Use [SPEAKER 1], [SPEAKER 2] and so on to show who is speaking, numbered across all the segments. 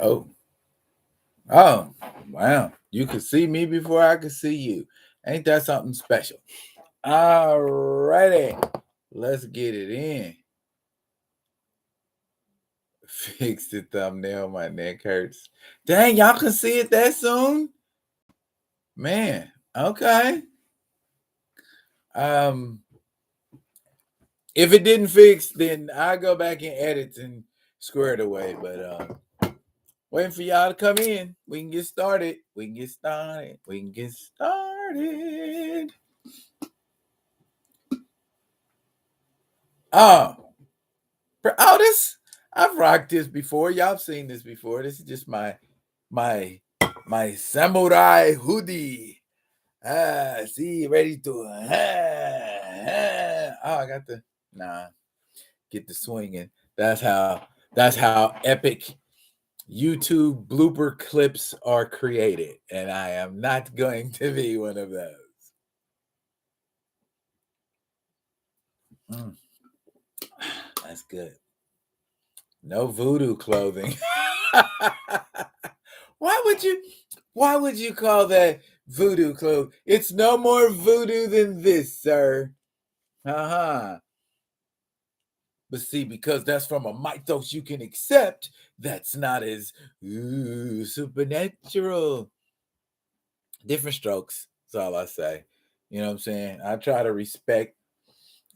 [SPEAKER 1] Oh, wow. You could see me before I could see you. Ain't that something special? All righty. Let's get it in. Fix the thumbnail. My neck hurts. Dang, y'all can see it that soon? Man, okay. If it didn't fix, then I go back and edit and square it away. But waiting for y'all to come in. We can get started. We can get started. This I've rocked this before. Y'all have seen this before. This is just my samurai hoodie. See, ready to I got the get the swinging. That's how epic YouTube blooper clips are created, and I am not going to be one of those. That's good. No voodoo clothing. Why would you call that voodoo clothing? It's no more voodoo than this, sir. But see, because that's from a mythos you can accept, that's not as supernatural. Different strokes. That's all I say. You know what I'm saying? I try to respect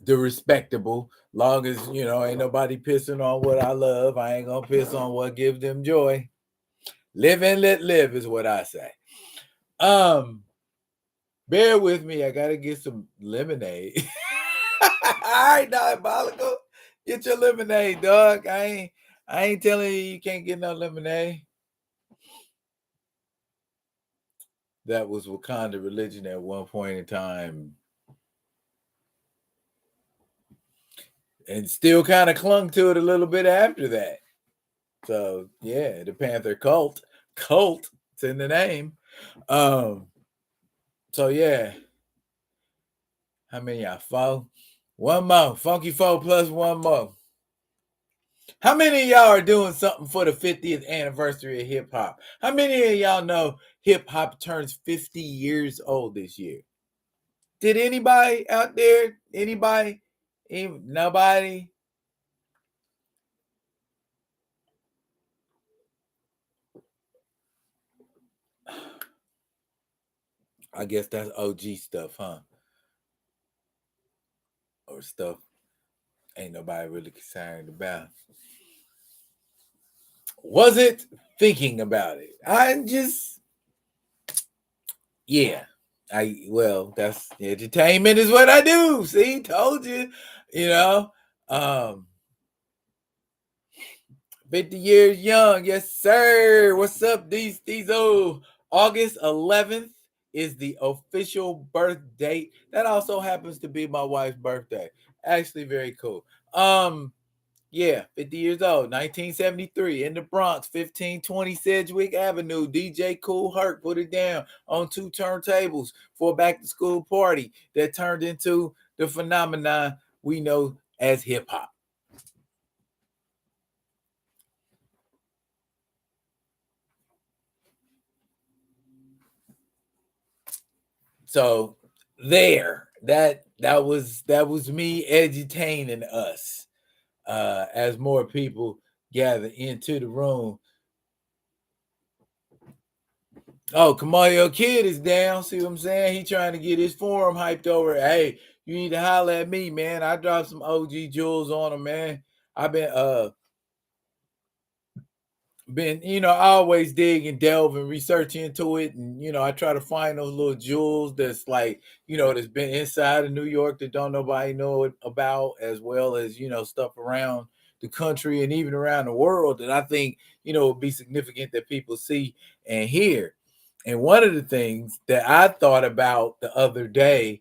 [SPEAKER 1] the respectable. Long as, ain't nobody pissing on what I love, I ain't gonna piss on what gives them joy. Live and let live is what I say. Bear with me. I gotta get some lemonade. All right, diabolical. Get your lemonade, dog. I ain't telling you can't get no lemonade. That was Wakanda religion at one point in time. And still kind of clung to it a little bit after that. So yeah, the Panther cult. It's in the name. So yeah. How many y'all? 4? One more. Funky 4 plus one more. How many of y'all are doing something for the 50th anniversary of hip hop? How many of y'all know hip hop turns 50 years old this year? Did anybody out there? Anybody? Nobody? I guess that's OG stuff, huh? Or stuff ain't nobody really concerned about. Wasn't thinking about it. That's entertainment is what I do. See, told you, 50 years young. Yes, sir. What's up? These old August 11th is the official birth date. That also happens to be my wife's birthday. Actually, very cool. 50 years old, 1973, in the Bronx, 1520 Sedgwick Avenue. DJ Kool Herc put it down on 2 turntables for a back-to-school party that turned into the phenomenon we know as hip-hop. So that was me edutaining us as more people gather into the room. Oh, Kamayo Kid is down. See what I'm saying? He trying to get his forum hyped over. Hey, you need to holler at me, man. I dropped some OG jewels on him, man. I've been I always dig and delve and research into it, and I try to find those little jewels that's like that's been inside of New York that don't nobody know about, as well as stuff around the country and even around the world that I think would be significant that people see and hear. And one of the things that I thought about the other day,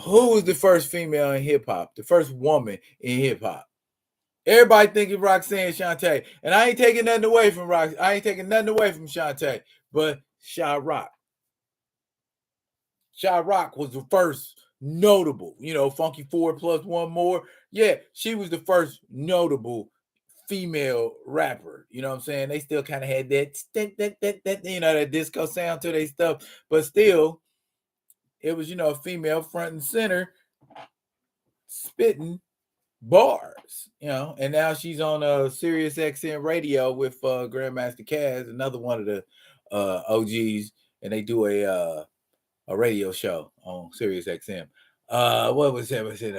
[SPEAKER 1] who was the first female in hip hop, the first woman in hip hop? Everybody thinking Roxanne Shante. And I ain't taking nothing away from Rox. I ain't taking nothing away from Shante. But Sha Rock. Sha Rock was the first notable, Funky 4 plus one more. Yeah, she was the first notable female rapper. You know what I'm saying? They still kind of had that, that disco sound to their stuff, but still, it was, a female front and center spitting bars, and now she's on Sirius XM radio with Grandmaster Caz, another one of the OGs, and they do a radio show on Sirius XM. What was that? Was it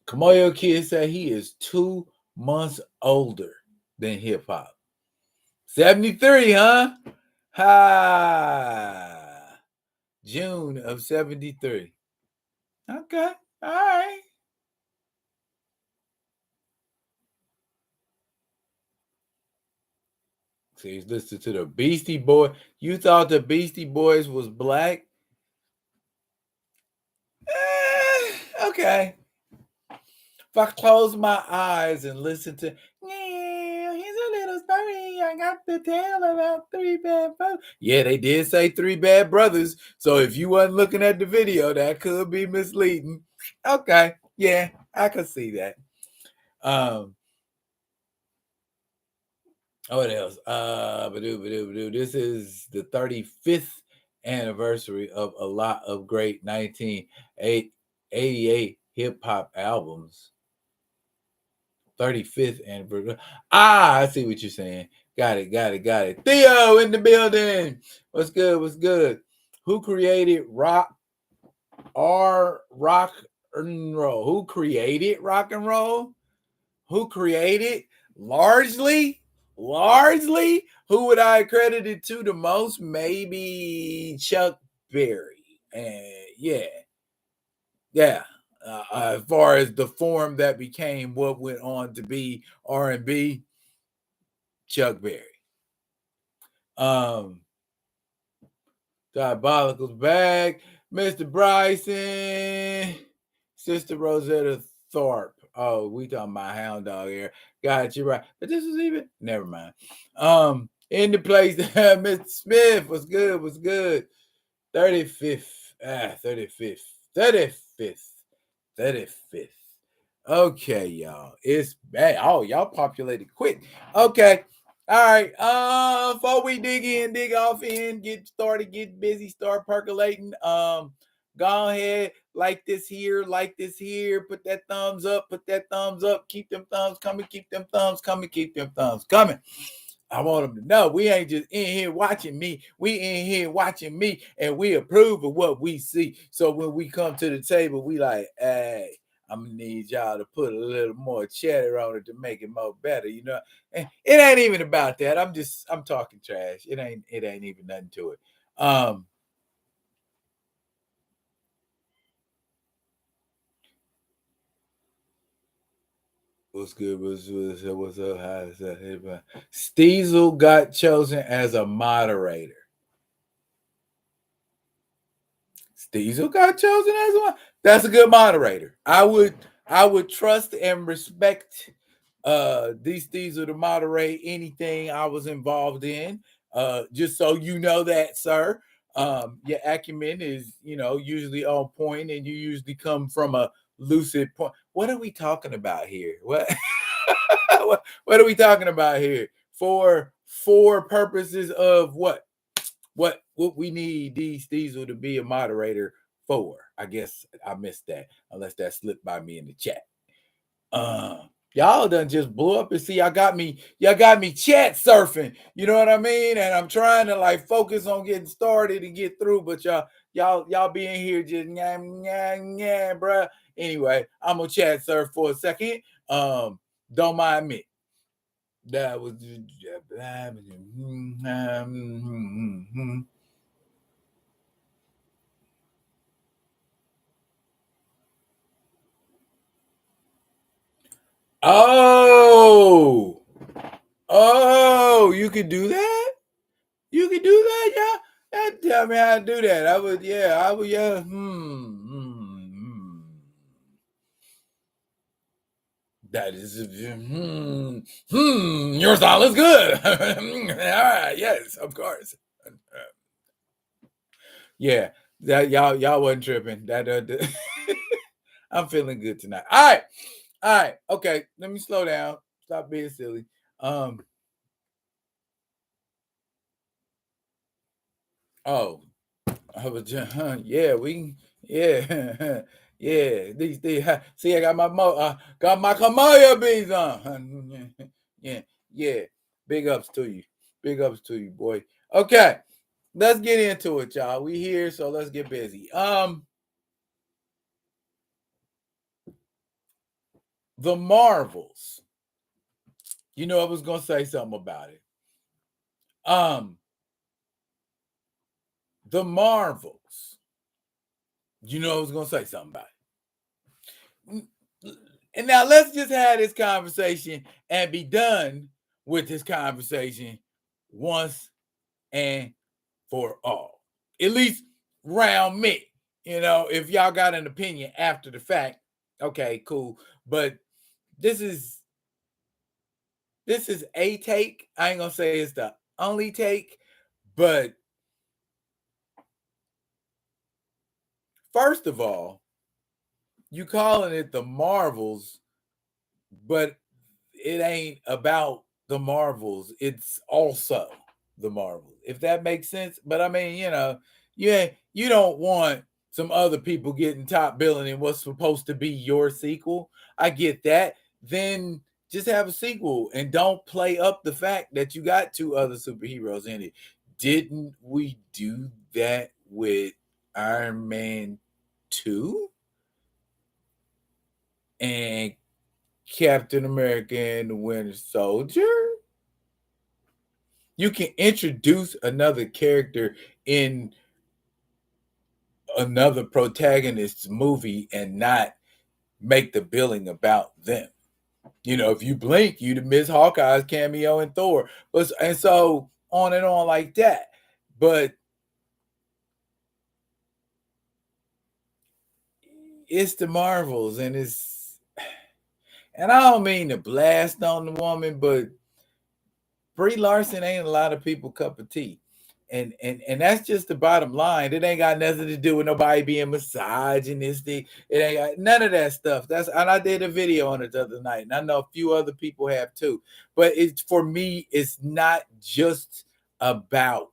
[SPEAKER 1] Kamoyo Kid said he is 2 months older than hip hop. 73, huh? Ha! June of 73. Okay. All right. So he's listening to the Beastie Boy. You thought the Beastie Boys was black? Okay. If I close my eyes and listen to, yeah, he's a little story. I got to tell about 3 bad brothers. Yeah, they did say 3 bad brothers. So if you wasn't looking at the video, that could be misleading. Okay. Yeah, I could see that. What else? This is the 35th anniversary of a lot of great 1988 hip hop albums. 35th anniversary. I see what you're saying. Got it. Theo in the building. What's good? Who created rock and roll? Who created rock and roll? Who created largely? Who would I credit it to the most? Maybe Chuck Berry. And yeah. As far as the form that became what went on to be R&B, Chuck Berry. Diabolical's back. Mr. Bryson. Sister Rosetta Thorpe. Oh, we talking about Hound Dog here. Got you right. But this is even, never mind. In the place, Mr. Smith was good. 35th. 35th. Okay, y'all. It's bad. Oh, y'all populated quick. Okay. All right. Before we dig off in, get started, get busy, start percolating. Go ahead, like this here, put that thumbs up, keep them thumbs coming, I want them to know we ain't just in here watching me. We in here watching me, and we approve of what we see. So when we come to the table, we like, hey, I'm gonna need y'all to put a little more cheddar on it to make it more better, And it ain't even about that. I'm talking trash. It ain't even nothing to it. What's good? What's up? How's that? Steezel got chosen as a moderator. Steezel got chosen as one. That's a good moderator. I would trust and respect these Steezel to moderate anything I was involved in. Just so you know that, sir. Your acumen is, usually on point, and you usually come from a lucid point. What are we talking about here? What what are we talking about here? For purposes of what? What we need these Diesel to be a moderator for? I guess I missed that, unless that slipped by me in the chat. Y'all done just blew up and see y'all got me chat surfing. You know what I mean? And I'm trying to like focus on getting started and get through, but y'all being here just yeah, bruh. Anyway, I'm gonna chat surf for a second. Don't mind me. That was you could do that? You could do that, yeah? Tell me how to do that. I would, yeah. That is, your style is good. All right, yes, of course. Yeah, that y'all wasn't tripping. That I'm feeling good tonight. All right. All right, okay. Let me slow down. Stop being silly. Um, oh, I was just, yeah, yeah, yeah. See, I got my got my Kamaya beans on. Yeah, yeah. Big ups to you. Big ups to you, boy. Okay, let's get into it, y'all. We here, so let's get busy. The Marvels. You know, I was gonna say something about it. Um, the Marvels. You know, I was gonna say something about it. And now let's just have this conversation and be done with this conversation once and for all. At least round me. You know, if y'all got an opinion after the fact, okay, cool. But this is this is a take. I ain't gonna say it's the only take, but first of all, you calling it the Marvels, but it ain't about the Marvels. It's also the Marvels, if that makes sense. But I mean, you don't want some other people getting top billing in what's supposed to be your sequel. I get that. Then just have a sequel and don't play up the fact that you got two other superheroes in it. Didn't we do that with Iron Man 2 and Captain America and the Winter Soldier? You can introduce another character in another protagonist's movie and not make the billing about them. You know, if you blink, you'd miss Hawkeye's cameo in Thor. And so on and on like that. But it's the Marvels, and I don't mean to blast on the woman, but Brie Larson ain't a lot of people cup of tea. And that's just the bottom line. It ain't got nothing to do with nobody being misogynistic. It ain't got none of that stuff. And I did a video on it the other night, and I know a few other people have too. But it's for me, it's not just about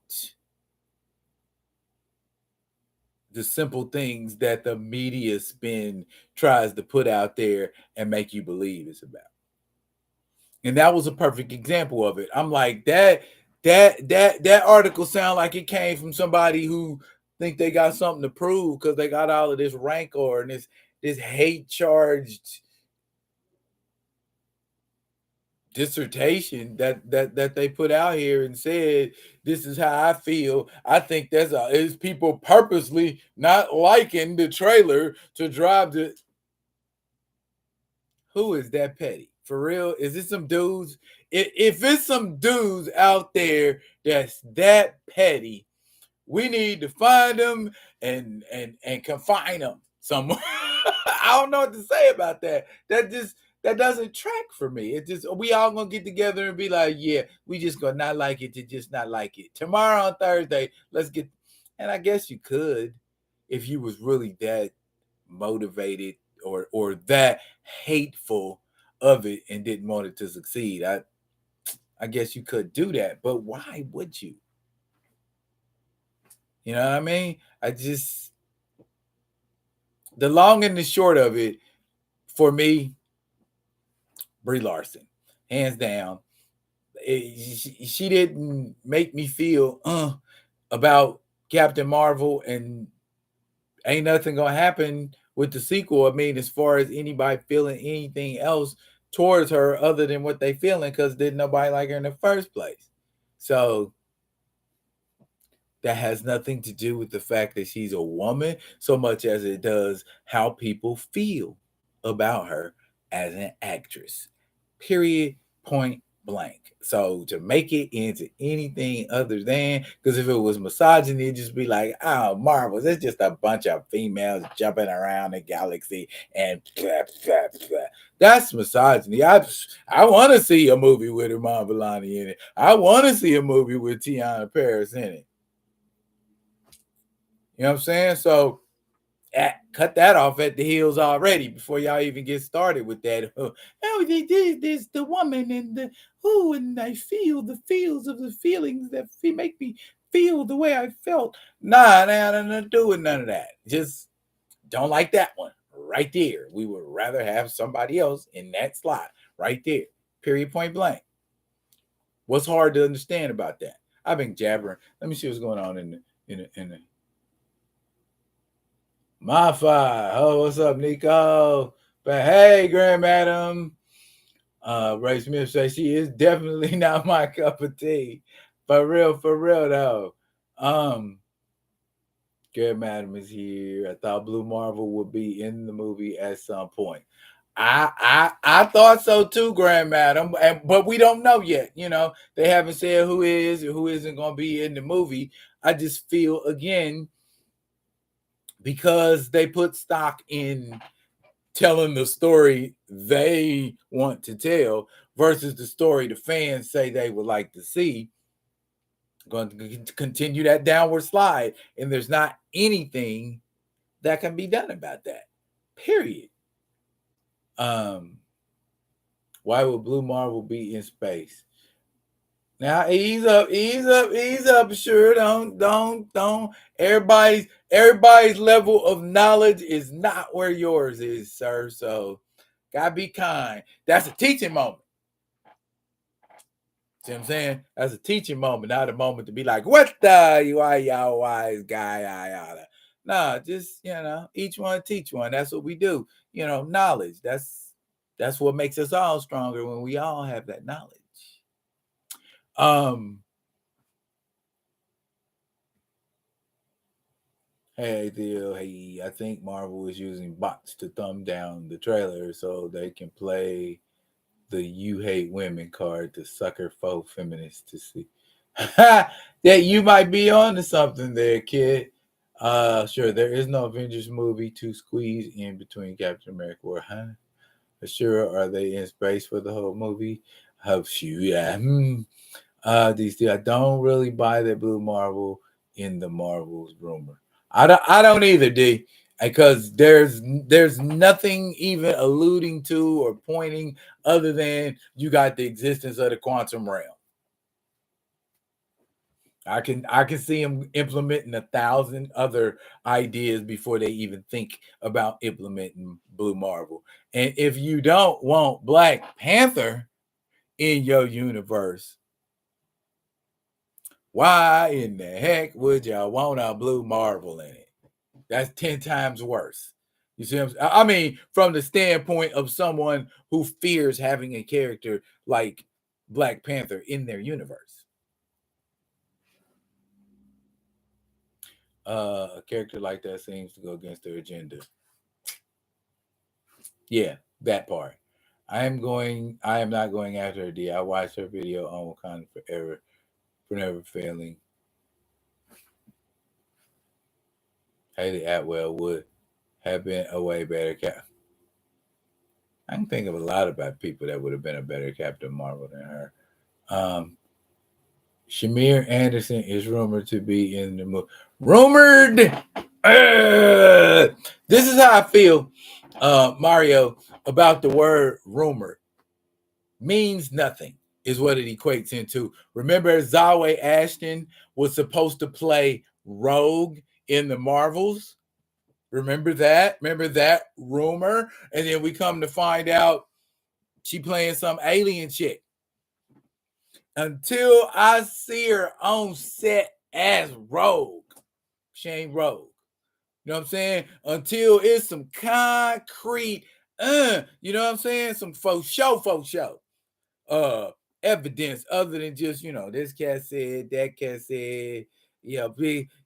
[SPEAKER 1] the simple things that the media spin tries to put out there and make you believe it's about. And that was a perfect example of it. I'm like, that article sound like it came from somebody who think they got something to prove because they got all of this rancor and this hate charged dissertation that they put out here and said this is how I feel. I think is people purposely not liking the trailer to drive the. Who is that petty? For real? Is it some dudes? If it's some dudes out there that's that petty, we need to find them and confine them somewhere. I don't know what to say about that. That doesn't track for me. It just we all gonna get together and be like, yeah, we just gonna not like it to just not like it. Tomorrow on Thursday, let's get. And I guess you could if you was really that motivated or that hateful of it and didn't want it to succeed. I guess you could do that, but why would you? You know what I mean? I just the long and the short of it for me, Brie Larson, hands down. She didn't make me feel about Captain Marvel, and ain't nothing gonna happen with the sequel. I mean, as far as anybody feeling anything else towards her other than what they feeling, because didn't nobody like her in the first place. So that has nothing to do with the fact that she's a woman so much as it does how people feel about her as an actress. Period. Point blank. So to make it into anything other than, because if it was misogyny, it'd just be like, oh, Marvels, it's just a bunch of females jumping around the galaxy and blah, blah, blah. That's misogyny. I want to see a movie with Iman Vellani in it. I want to see a movie with Tiana Paris in it. You know what I'm saying? So cut that off at the heels already before y'all even get started with that. Oh, they did this, the woman and the who, and I feel the feels of the feelings that make me feel the way I felt. Nah, nothing to do with none of that. Just don't like that one right there. We would rather have somebody else in that slot right there. Period. Point blank. What's hard to understand about that? I've been jabbering. Let me see what's going on in the my five. Oh, what's up, Nico? But hey, Grand Madam. Ray Smith says she is definitely not my cup of tea. For real though. Um, Grand Madam is here. I thought Blue Marvel would be in the movie at some point. I thought so too, Grand Madam, but we don't know yet. You know, they haven't said who is or who isn't going to be in the movie. I just feel again because they put stock in telling the story they want to tell versus the story the fans say they would like to see. Going to continue that downward slide, and there's not anything that can be done about that. Period. Um, why would Blue Marvel be in space? Now ease up, ease up, ease up. Sure, don't. Everybody's level of knowledge is not where yours is, sir. So gotta be kind. That's a teaching moment. See what I'm saying? That's a teaching moment, not a moment to be like, what the you are y'all wise guy, yada. Nah, just each one teach one. That's what we do. Knowledge. That's what makes us all stronger when we all have that knowledge. Um, hey Theo, hey, I think Marvel is using bots to thumb down the trailer so they can play the "You Hate Women" card to sucker faux feminists to see. That you might be on to something there, kid. Sure, there is no Avengers movie to squeeze in between Captain America or Sure, are they in space for the whole movie? Hope you, yeah. These I don't really buy that Blue Marvel in the Marvels rumor. I don't either, D, because there's nothing even alluding to or pointing other than you got the existence of the quantum realm. I can see them implementing 1,000 other ideas before they even think about implementing Blue Marvel. And if you don't want Black Panther in your universe, why in the heck would y'all want a Blue Marvel in it? That's 10 times worse. You see what I'm saying? I mean, from the standpoint of someone who fears having a character like Black Panther in their universe. A character like that seems to go against their agenda. Yeah, that part. I am not going after her, D. I watched her video on Wakanda Forever for never failing. Haley Atwell would have been a way better cap. I can think of a lot about people that would have been a better Captain Marvel than her. Um, Shamir Anderson is rumored to be in the movie. Rumored. This is how I feel, Mario, about the word rumored. Means nothing is what it equates into. Remember, Zawe Ashton was supposed to play Rogue in the Marvels. Remember that? Remember that rumor? And then we come to find out she playing some alien chick. Until I see her on set as Rogue, she ain't Rogue. You know what I'm saying? Until it's some concrete, you know what I'm saying? Some faux show. Uh, Evidence other than just this cat said, that cat said,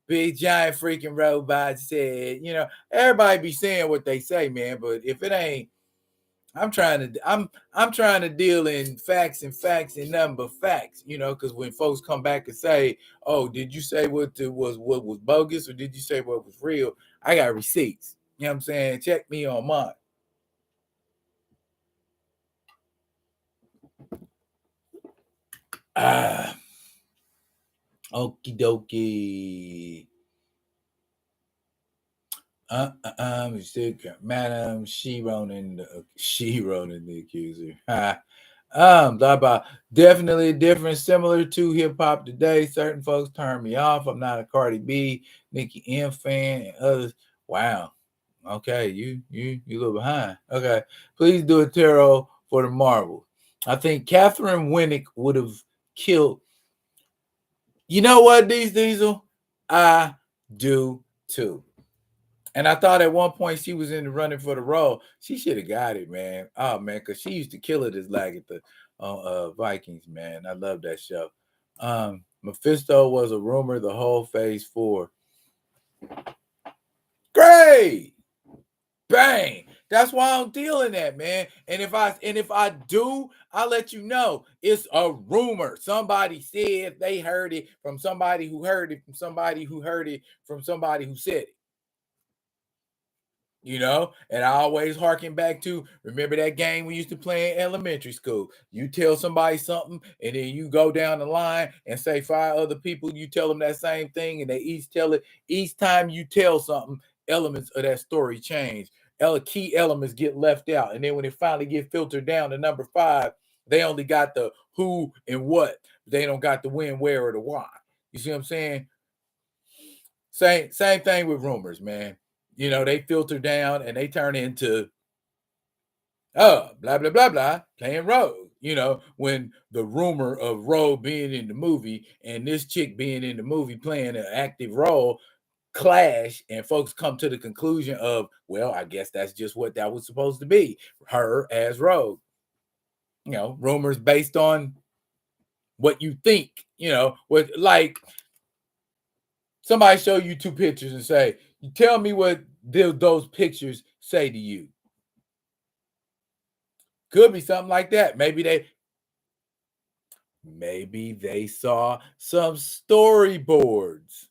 [SPEAKER 1] big giant freaking robot said. Everybody be saying what they say, man. But if it ain't, I'm trying to deal in facts and nothing but facts, because when folks come back and say, "Oh, did you say what was bogus, or did you say what was real?" I got receipts. You know what I'm saying? Check me on mine. Ah, okie dokie. Madam, she wrote in the accuser. Blah blah. Definitely different, similar to hip hop today. Certain folks turn me off. I'm not a Cardi B, Nicki M fan, and others. Wow. Okay, you a little behind. Okay, please do a tarot for the marble. I think Catherine Winnick would have killed. You know what, Diesel? I do too. And I thought at one point she was in the running for the role. She should have got it, man. Oh man, because she used to kill it as like at the Vikings, man. I love that show. Mephisto was a rumor the whole phase 4. Great. Bang. That's why I'm dealing that, man. And if I do, I'll let you know. It's a rumor. Somebody said they heard it from somebody who heard it from somebody who heard it from somebody who said it. And I always harken back to, remember that game we used to play in elementary school. You tell somebody something, and then you go down the line and say 5 other people, you tell them that same thing, and they each tell it. Each time you tell something, elements of that story change. Key elements get left out. And then when it finally get filtered down to number 5, they only got the who and what. They don't got the when, where, or the why. You see what I'm saying? Same thing with rumors, man. They filter down and they turn into blah blah blah blah playing Rogue. When the rumor of Rogue being in the movie and this chick being in the movie playing an active role clash, and folks come to the conclusion of, well, I guess that's just what that was supposed to be, her as Rogue. Rumors based on what you think. What, like, somebody show you 2 pictures and say, you tell me what those pictures say to you. Could be something like that. Maybe they saw some storyboards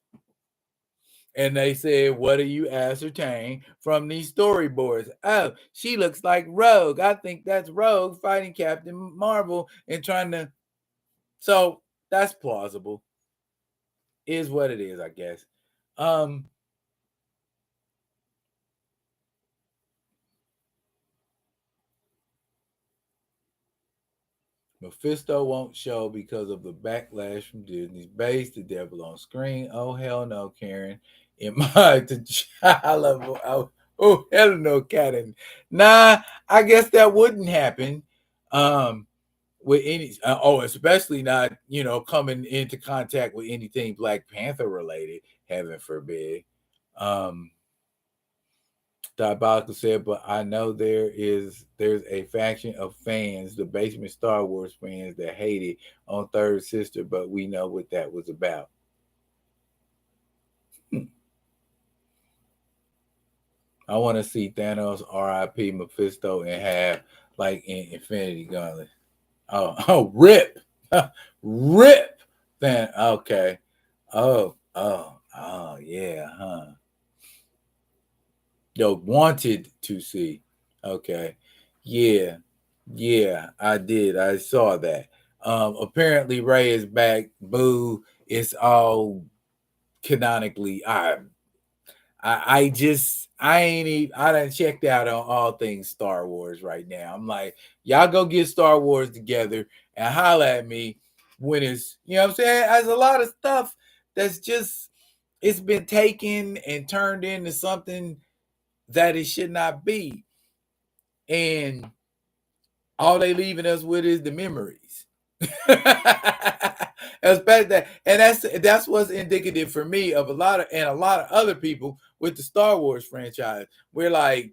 [SPEAKER 1] and they said, what do you ascertain from these storyboards? Oh, she looks like Rogue. I think that's Rogue fighting Captain Marvel and trying to. So that's plausible. Is what it is, I guess. Mephisto won't show because of the backlash from Disney's base. The devil on screen. Oh hell no, Karen. In my I love. Oh hell no, Karen. Nah, I guess that wouldn't happen. With any. Especially not coming into contact with anything Black Panther related. Heaven forbid. Diabolical said, but I know there's a faction of fans, the basement Star Wars fans, that hate it on Third Sister, but we know what that was about. I want to see Thanos R.I.P. Mephisto and have like in Infinity Gauntlet. Rip, rip. Then okay. Yeah, huh? Yo, wanted to see. Okay. Yeah. Yeah, I did. I saw that. Apparently Ray is back. Boo. It's all canonically. I ain't even I done checked out on all things Star Wars right now. I'm like, y'all go get Star Wars together and holla at me when it's, what I'm saying? There's a lot of stuff that's just, it's been taken and turned into something that it should not be. And all they leaving us with is the memories. Especially that, and that's what's indicative for me of a lot of other people with the Star Wars franchise. We're like,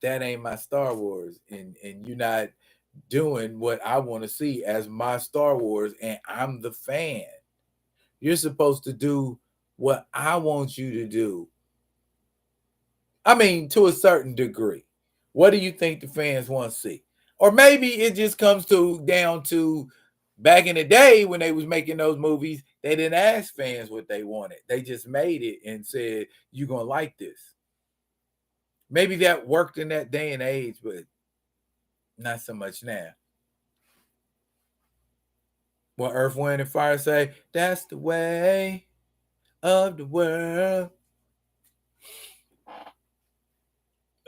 [SPEAKER 1] that ain't my Star Wars, and you're not doing what I want to see as my Star Wars, and I'm the fan. You're supposed to do what I want you to do. I mean, to a certain degree. What do you think the fans want to see? Or maybe it just comes down to back in the day when they was making those movies, they didn't ask fans what they wanted. They just made it and said, you're going to like this. Maybe that worked in that day and age, but not so much now. What Earth, Wind, and Fire say, that's the way of the world.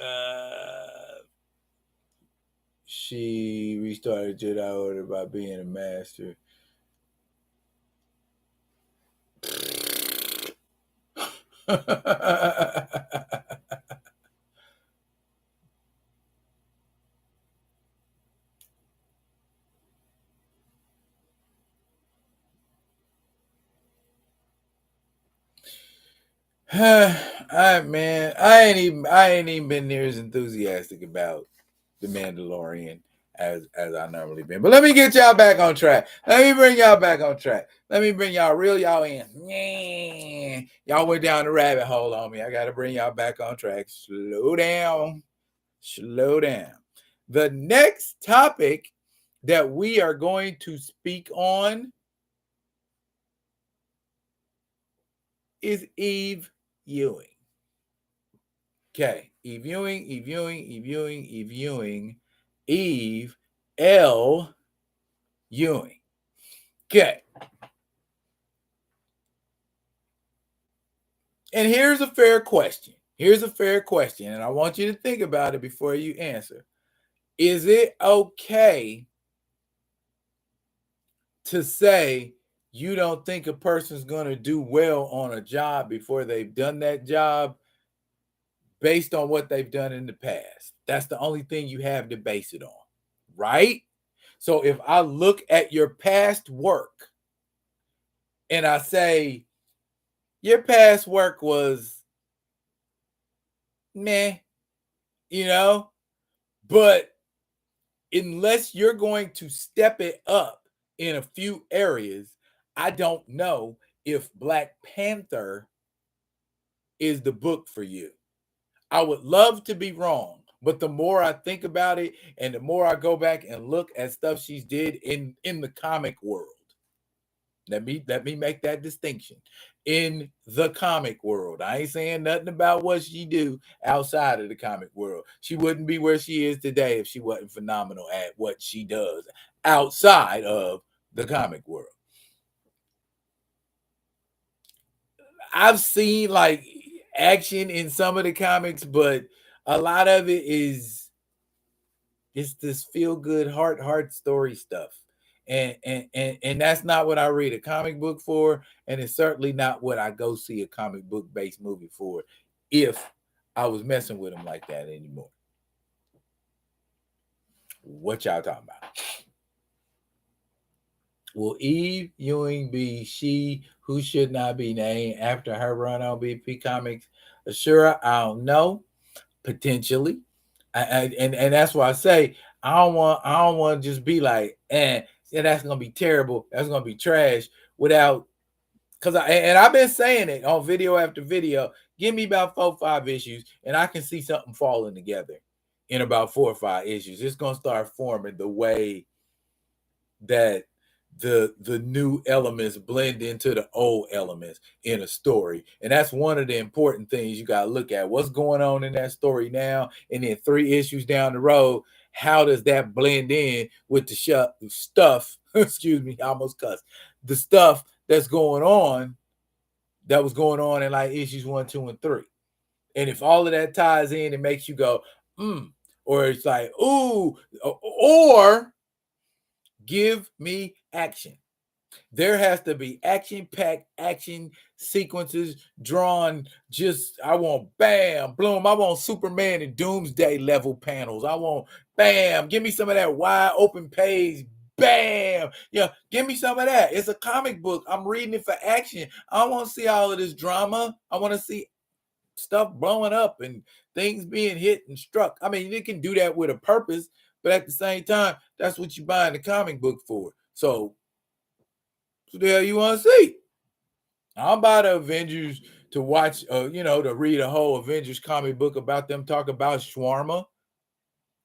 [SPEAKER 1] Uh, she restarted Jedi Order by being a master. I ain't even been near as enthusiastic about the Mandalorian as I normally been. But let me get y'all back on track. Let me bring y'all back on track. Let me bring y'all reel y'all in. Yeah. Y'all went down the rabbit hole on me. I gotta bring y'all back on track. Slow down. Slow down. The next topic that we are going to speak on is Eve Ewing. Okay, Eve Ewing, Eve Ewing, Eve Ewing, Eve Ewing, Eve L. Ewing. Okay. And here's a fair question. Here's a fair question, and I want you to think about it before you answer. Is it okay to say you don't think a person's going to do well on a job before they've done that job based on what they've done in the past? That's the only thing you have to base it on, right? So if I look at your past work and I say, your past work was meh, you know, but unless you're going to step it up in a few areas, I don't know if Black Panther is the book for you. I would love to be wrong, but the more I think about it and the more I go back and look at stuff she's did in the comic world. Let me make that distinction. In the comic world, I ain't saying nothing about what she do outside of the comic world. She wouldn't be where she is today if she wasn't phenomenal at what she does outside of the comic world. I've seen like action in some of the comics, but a lot of it is it's this feel good heart story stuff. And that's not what I read a comic book for, and it's certainly not what I go see a comic book based movie for if I was messing with them like that anymore. What y'all talking about? Will Eve Ewing be she who should not be named after her run on BP Comics? Sure, I don't know. Potentially. And that's why I say I don't want to just be like, yeah, that's gonna be terrible. That's gonna be trash without because I've been saying it on video after video. Give me about 4 or 5 issues, and I can see something falling together in about 4 or 5 issues. It's gonna start forming the way that the new elements blend into the old elements in a story, and that's one of the important things you got to look at. What's going on in that story now, and then 3 issues down the road, how does that blend in with the stuff excuse me, I almost cussed, the stuff that's going on, that was going on in like issues 1, 2, and 3. And if all of that ties in and makes you go or it's like ooh, or give me action. There has to be action-packed action sequences drawn. Just I want bam, bloom. I want Superman and Doomsday level panels. I want bam. Give me some of that wide open page. Bam. Yeah, give me some of that. It's a comic book. I'm reading it for action. I don't want to see all of this drama. I want to see stuff blowing up and things being hit and struck. I mean, you can do that with a purpose, but at the same time, that's what you buy in the comic book for. So, what the hell you want to see? I'll buy the Avengers to watch, to read a whole Avengers comic book about them talk about shawarma.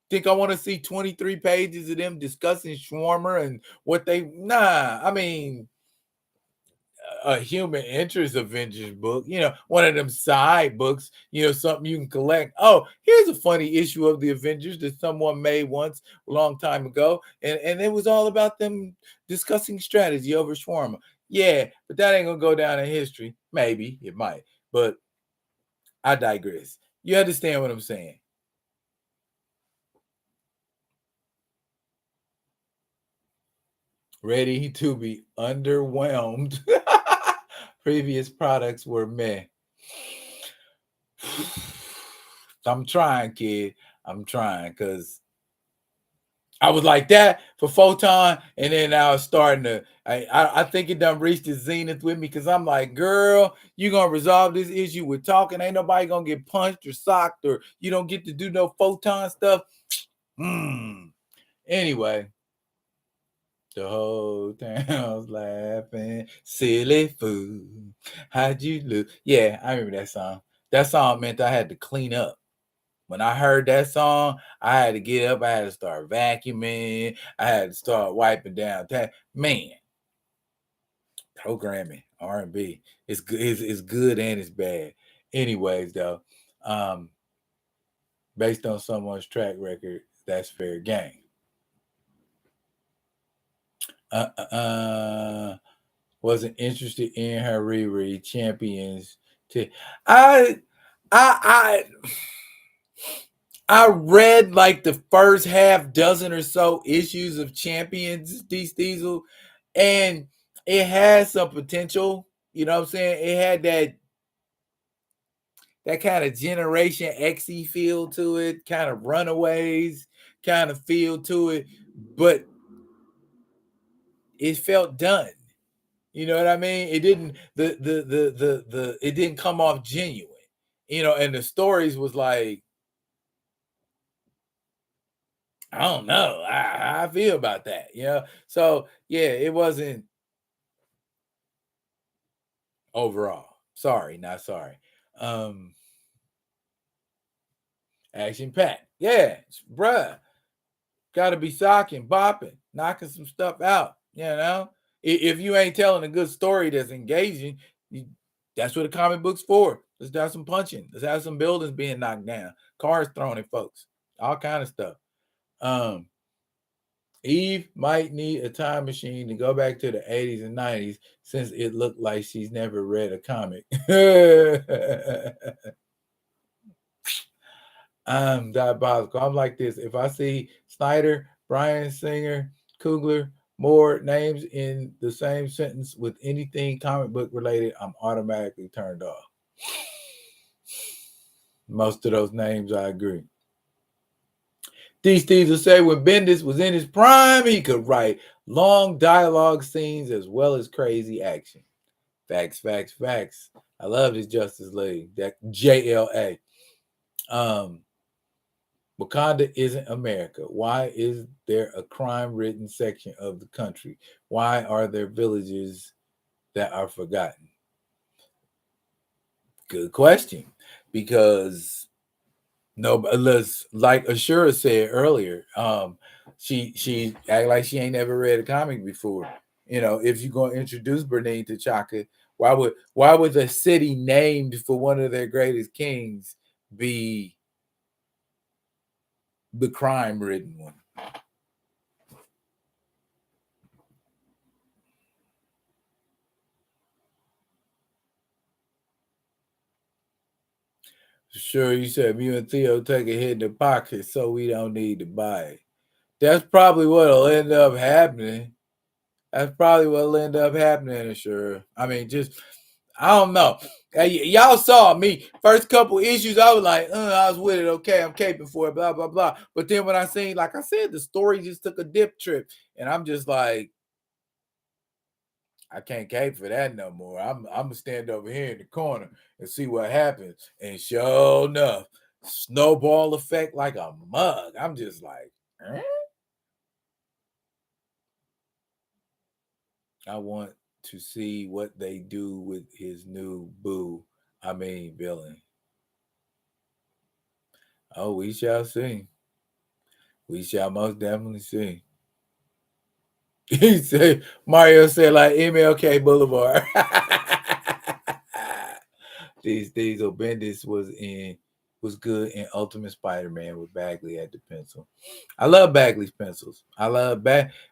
[SPEAKER 1] Think I want to see 23 pages of them discussing shawarma and what they, nah, I mean, a human interest Avengers book, one of them side books, something you can collect. Oh, here's a funny issue of the Avengers that someone made once a long time ago, and it was all about them discussing strategy over shawarma. Yeah, but that ain't gonna go down in history. Maybe it might, but I digress. You understand what I'm saying? Ready to be underwhelmed. Previous products were meh. I'm trying, kid. I'm trying because I was like that for Photon, and then I was starting to. I think it done reached the zenith with me because I'm like, girl, you gonna resolve this issue with talking. Ain't nobody gonna get punched or socked, or you don't get to do no Photon stuff. Anyway, the whole town's laughing. Silly fool, how'd you look? Yeah, I remember that song. That song meant I had to clean up. When I heard that song, I had to get up. I had to start vacuuming. I had to start wiping down. Man, programming R&B. It's good. It's good and it's bad. Anyways, though, um, based on someone's track record, that's fair game. Uh, uh, uh, wasn't interested in her reread champions. To I, I, I read like the first half dozen or so issues of Champions Diesel, and it has some potential. You know what I'm saying? It had that kind of Generation XE feel to it, kind of Runaways kind of feel to it, but it felt done. You know what I mean? It didn't the it didn't come off genuine. You know, and the stories was like, I don't know. How I feel about that, you know. So yeah, it wasn't overall. Sorry, not sorry. Um Action packed. Yeah, bruh. Gotta be socking, bopping, knocking some stuff out. You know? If you ain't telling a good story that's engaging, that's what a comic book's for. Let's have some punching. Let's have some buildings being knocked down, cars thrown at folks, all kind of stuff. Um, Eve might need a time machine to go back to the 80s and 90s since it looked like she's never read a comic. I'm diabolical. I'm like this. If I see Snyder, Brian Singer, Kugler, Moore names in the same sentence with anything comic book related, I'm automatically turned off. Most of those names, I agree. These thieves will say when Bendis was in his prime, he could write long dialogue scenes as well as crazy action. Facts, facts, facts. I love this Justice League. That JLA. Um, Wakanda isn't America. Why is there a crime-ridden section of the country? Why are there villages that are forgotten? Good question. Because no, like Ashura said earlier, she act like she ain't never read a comic before. You know, if you're gonna introduce Bernine to Chaka, why would the city named for one of their greatest kings be the crime-ridden one? Sure, you said you and Theo take a hit in the pocket so we don't need to buy it. That's probably what'll end up happening. That's probably what'll end up happening, sure. I mean, just I don't know. Y'all saw me first couple issues. I was like, I was with it. Okay, I'm caping for it. Blah blah blah. But then when I seen, like I said, the story just took a dip trip, and I'm just like, I can't cape for that no more. I'm gonna stand over here in the corner and see what happens. And sure enough, snowball effect like a mug. I'm just like, eh? I want to see what they do with his new boo. I mean villain. Oh, we shall see. We shall most definitely see. He said Mario said like MLK Boulevard. These Diesel Bendis was good in Ultimate Spider-Man with Bagley at the pencil. I love Bagley's pencils. I love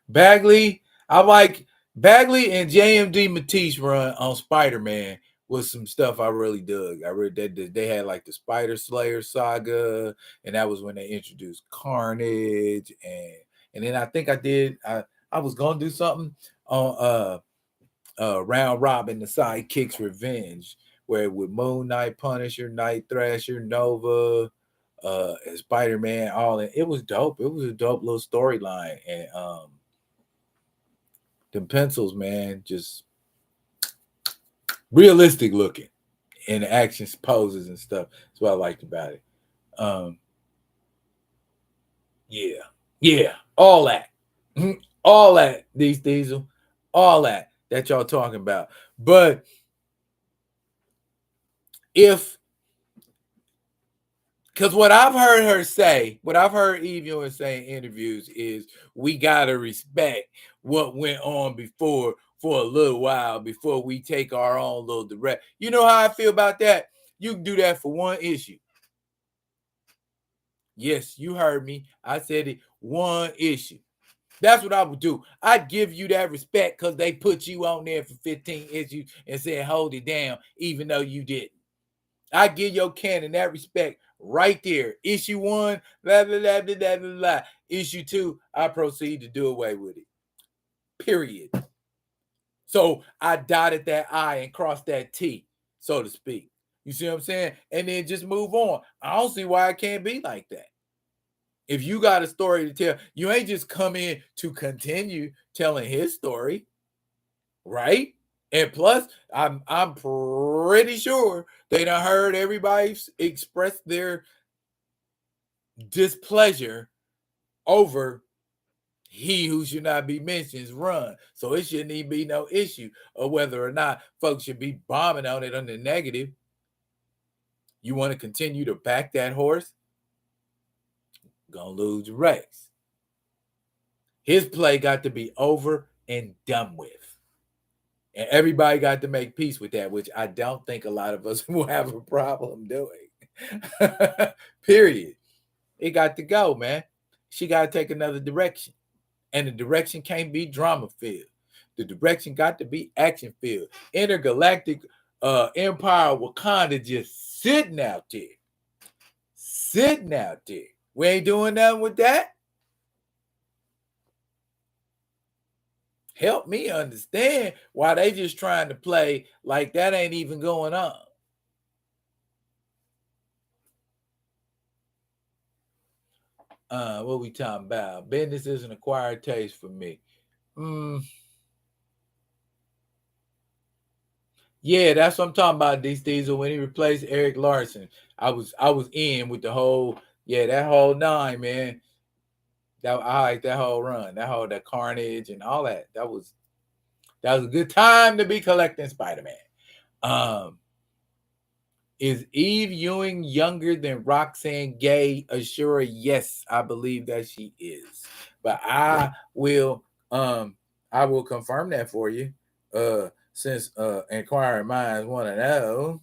[SPEAKER 1] Bagley. I like Bagley and JMD Matisse run on Spider-Man was some stuff I really dug. I read that they had like the Spider Slayer saga, and that was when they introduced Carnage, and then I think I I was gonna do something on round robin, the sidekicks revenge, where with Moon Knight, Punisher, Night Thrasher, Nova, and Spider-Man, all in. It was dope. It was a dope little storyline. And the pencils, man, just realistic looking and the actions, poses, and stuff. That's what I liked about it. Um, yeah, yeah, all that, all that. These Diesel, all that y'all talking about. But if because what I've heard her say, what I've heard Eve Ewing say in interviews is we gotta respect what went on before for a little while before we take our own little direct. You know how I feel about that? You can do that for one issue. Yes, you heard me. I said it, one issue. That's what I would do. I'd give you that respect because they put you on there for 15 issues and said hold it down, even though you didn't. I give your canon that respect right there. Issue 1, blah, blah, blah, blah, blah, blah, blah. Issue 2, I proceed to do away with it. Period. So I dotted that I and crossed that T, so to speak. You see what I'm saying? And then just move on. I don't see why it can't be like that. If you got a story to tell, you ain't just come in to continue telling his story, right? And plus, I'm pretty sure they done heard everybody express their displeasure over he who should not be mentioned's run. So it shouldn't even be no issue of whether or not folks should be bombing on it on the negative. You want to continue to back that horse? Gonna lose the race. His play got to be over and done with. And everybody got to make peace with that, which I don't think a lot of us will have a problem doing. Period. It got to go, man. She got to take another direction. And the direction can't be drama filled. The direction got to be action filled. Intergalactic Empire Wakanda just sitting out there. Sitting out there. We ain't doing nothing with that. Help me understand why they just trying to play like that ain't even going on. What we talking about? Business is an acquired taste for me. Yeah, that's what I'm talking about. D Diesel when he replaced Eric Larson, I was in with the whole that whole 9, man. That I like that whole run, that Carnage and all that. That was a good time to be collecting Spider-Man. Is Eve Ewing younger than Roxanne Gay? Assure, yes, I believe that she is. But I will confirm that for you. Since inquiring minds want to know.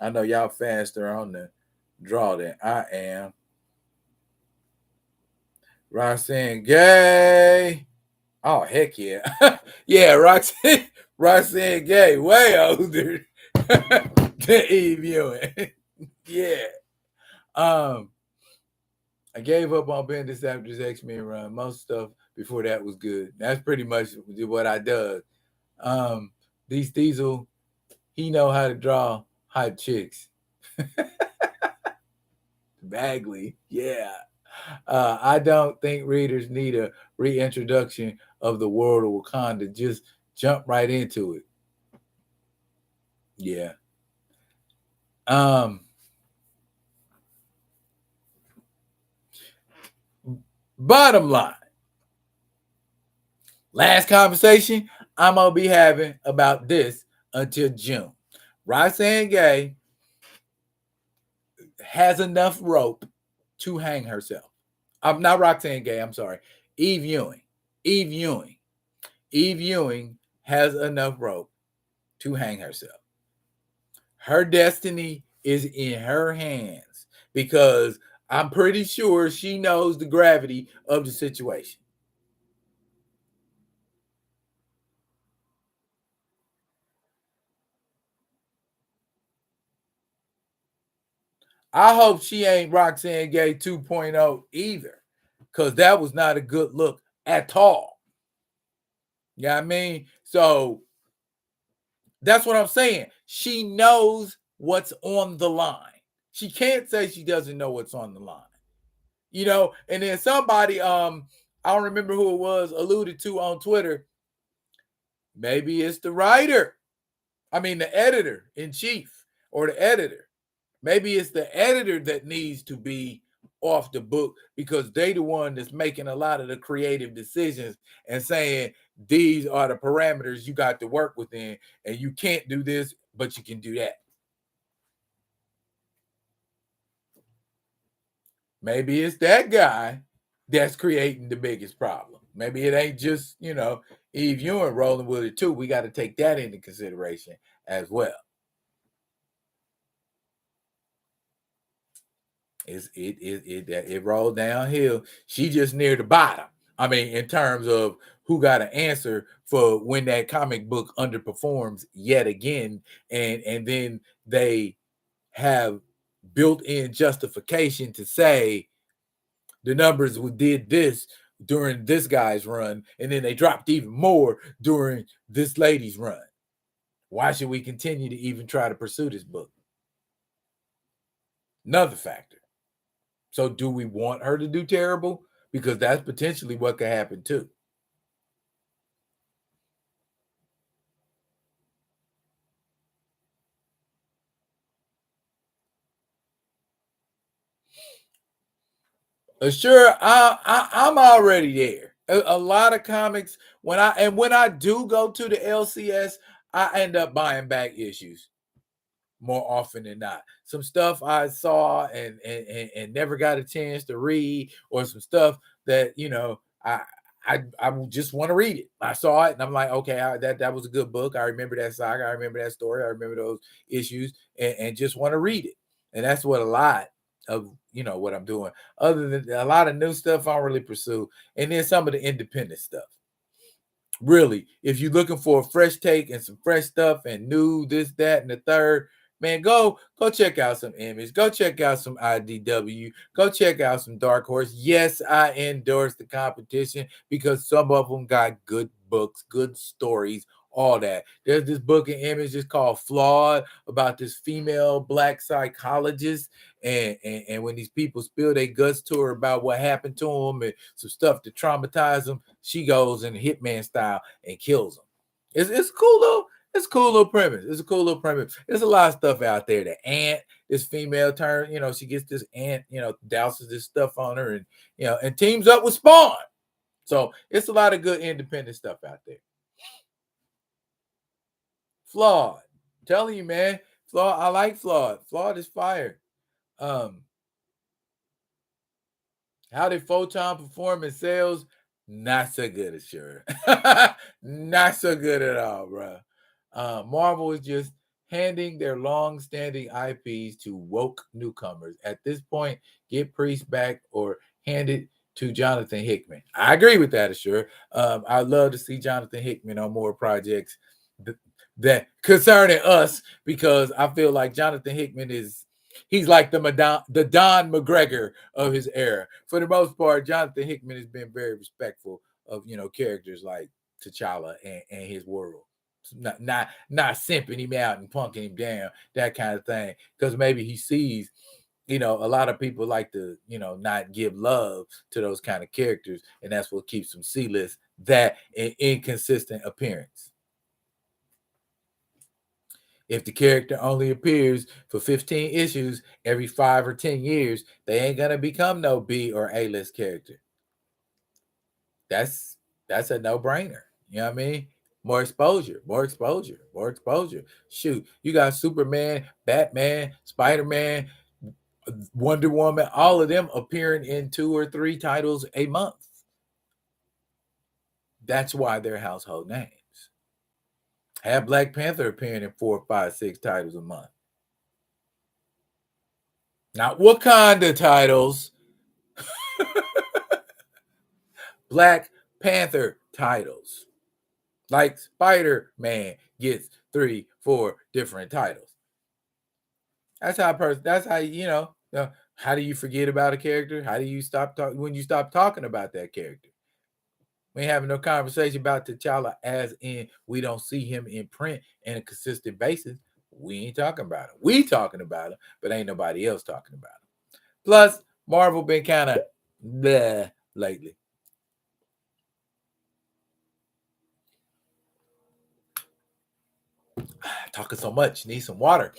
[SPEAKER 1] I know y'all faster on the draw than I am. Roxanne Gay. Oh, heck yeah. Yeah, Roxanne Gay, way older than Eve Ewing. Yeah. I gave up on Bendis after his X-Men run. Most stuff before that was good. That's pretty much what I did. These Diesel, he know how to draw hot chicks. Bagley, yeah. I don't think readers need a reintroduction of the world of Wakanda. Just jump right into it. Yeah. Bottom line. Last conversation I'm gonna be having about this until June. Roxanne Gay has enough rope to hang herself. I'm not Roxanne Gay, I'm sorry. Eve Ewing. Eve Ewing. Eve Ewing has enough rope to hang herself. Her destiny is in her hands because I'm pretty sure she knows the gravity of the situation. I hope she ain't Roxanne Gay 2.0 either, because that was not a good look at all. Yeah, I mean, so that's what I'm saying. She knows what's on the line. She can't say she doesn't know what's on the line. And then somebody, I don't remember who it was, alluded to on Twitter, maybe it's the writer. I mean, the editor in chief or the editor. Maybe it's the editor that needs to be off the book because they the one that's making a lot of the creative decisions and saying these are the parameters you got to work within, and you can't do this, but you can do that. Maybe it's that guy that's creating the biggest problem. Maybe it ain't just, Eve Ewing rolling with it too. We got to take that into consideration as well. It rolled downhill. She just near the bottom. I mean, in terms of who got an answer for when that comic book underperforms yet again, and then they have built-in justification to say the numbers did this during this guy's run, and then they dropped even more during this lady's run. Why should we continue to even try to pursue this book? Another factor. So do we want her to do terrible? Because that's potentially what could happen too. Sure, I'm already there. A lot of comics when I do go to the LCS, I end up buying back issues more often than not. Some stuff I saw and never got a chance to read, or some stuff that I just want to read it. I saw it and I'm like, okay, that was a good book. I remember that saga. I remember that story. I remember those issues, and just want to read it. And that's what a lot of what I'm doing. Other than a lot of new stuff, I don't really pursue, and then some of the independent stuff. Really, if you're looking for a fresh take and some fresh stuff and new this, that, and the third, man, go check out some Image. Go check out some IDW. Go check out some Dark Horse. Yes, I endorse the competition because some of them got good books, good stories, all that. There's this book in Image just called Flawed, about this female black psychologist, and when these people spill their guts to her about what happened to them and some stuff to traumatize them, she goes in hitman style and kills them. It's cool though. It's a cool little premise. It's a cool little premise. There's a lot of stuff out there. The aunt, this female turn, she gets this aunt, douses this stuff on her, and teams up with Spawn. So it's a lot of good independent stuff out there. Flawed. I'm telling you, man. Flawed. I like Flawed. Flawed is fire. Um, how did Photon perform in sales? Not so good, sure. Not so good at all, bro. Marvel is just handing their long-standing IPs to woke newcomers. At this point, get Priest back or hand it to Jonathan Hickman. I agree with that, sure. I'd love to see Jonathan Hickman on more projects that concerning us, because I feel like Jonathan Hickman he's like the Don McGregor of his era. For the most part, Jonathan Hickman has been very respectful of characters like T'Challa and his world. Not simping him out and punking him down, that kind of thing. Because maybe he sees, a lot of people like to, not give love to those kind of characters, and that's what keeps them C-list, that inconsistent appearance. If the character only appears for 15 issues every 5 or 10 years, they ain't gonna become no B or A-list character. That's a no-brainer. You know what I mean? More exposure, more exposure, more exposure. Shoot, you got Superman, Batman, Spider-Man, Wonder Woman, all of them appearing in 2 or 3 titles a month. That's why they're household names. Have Black Panther appearing in 4, 5, 6 titles a month. Not Wakanda titles. Black Panther titles. Like Spider-Man gets 3, 4 different titles. That's how that's how how do you forget about a character? How do you stop talking when you stop talking about that character? We ain't having no conversation about T'Challa as in we don't see him in print on a consistent basis. We ain't talking about him. We talking about him, but ain't nobody else talking about him. Plus, Marvel been kind of bleh lately. Talking so much, need some water.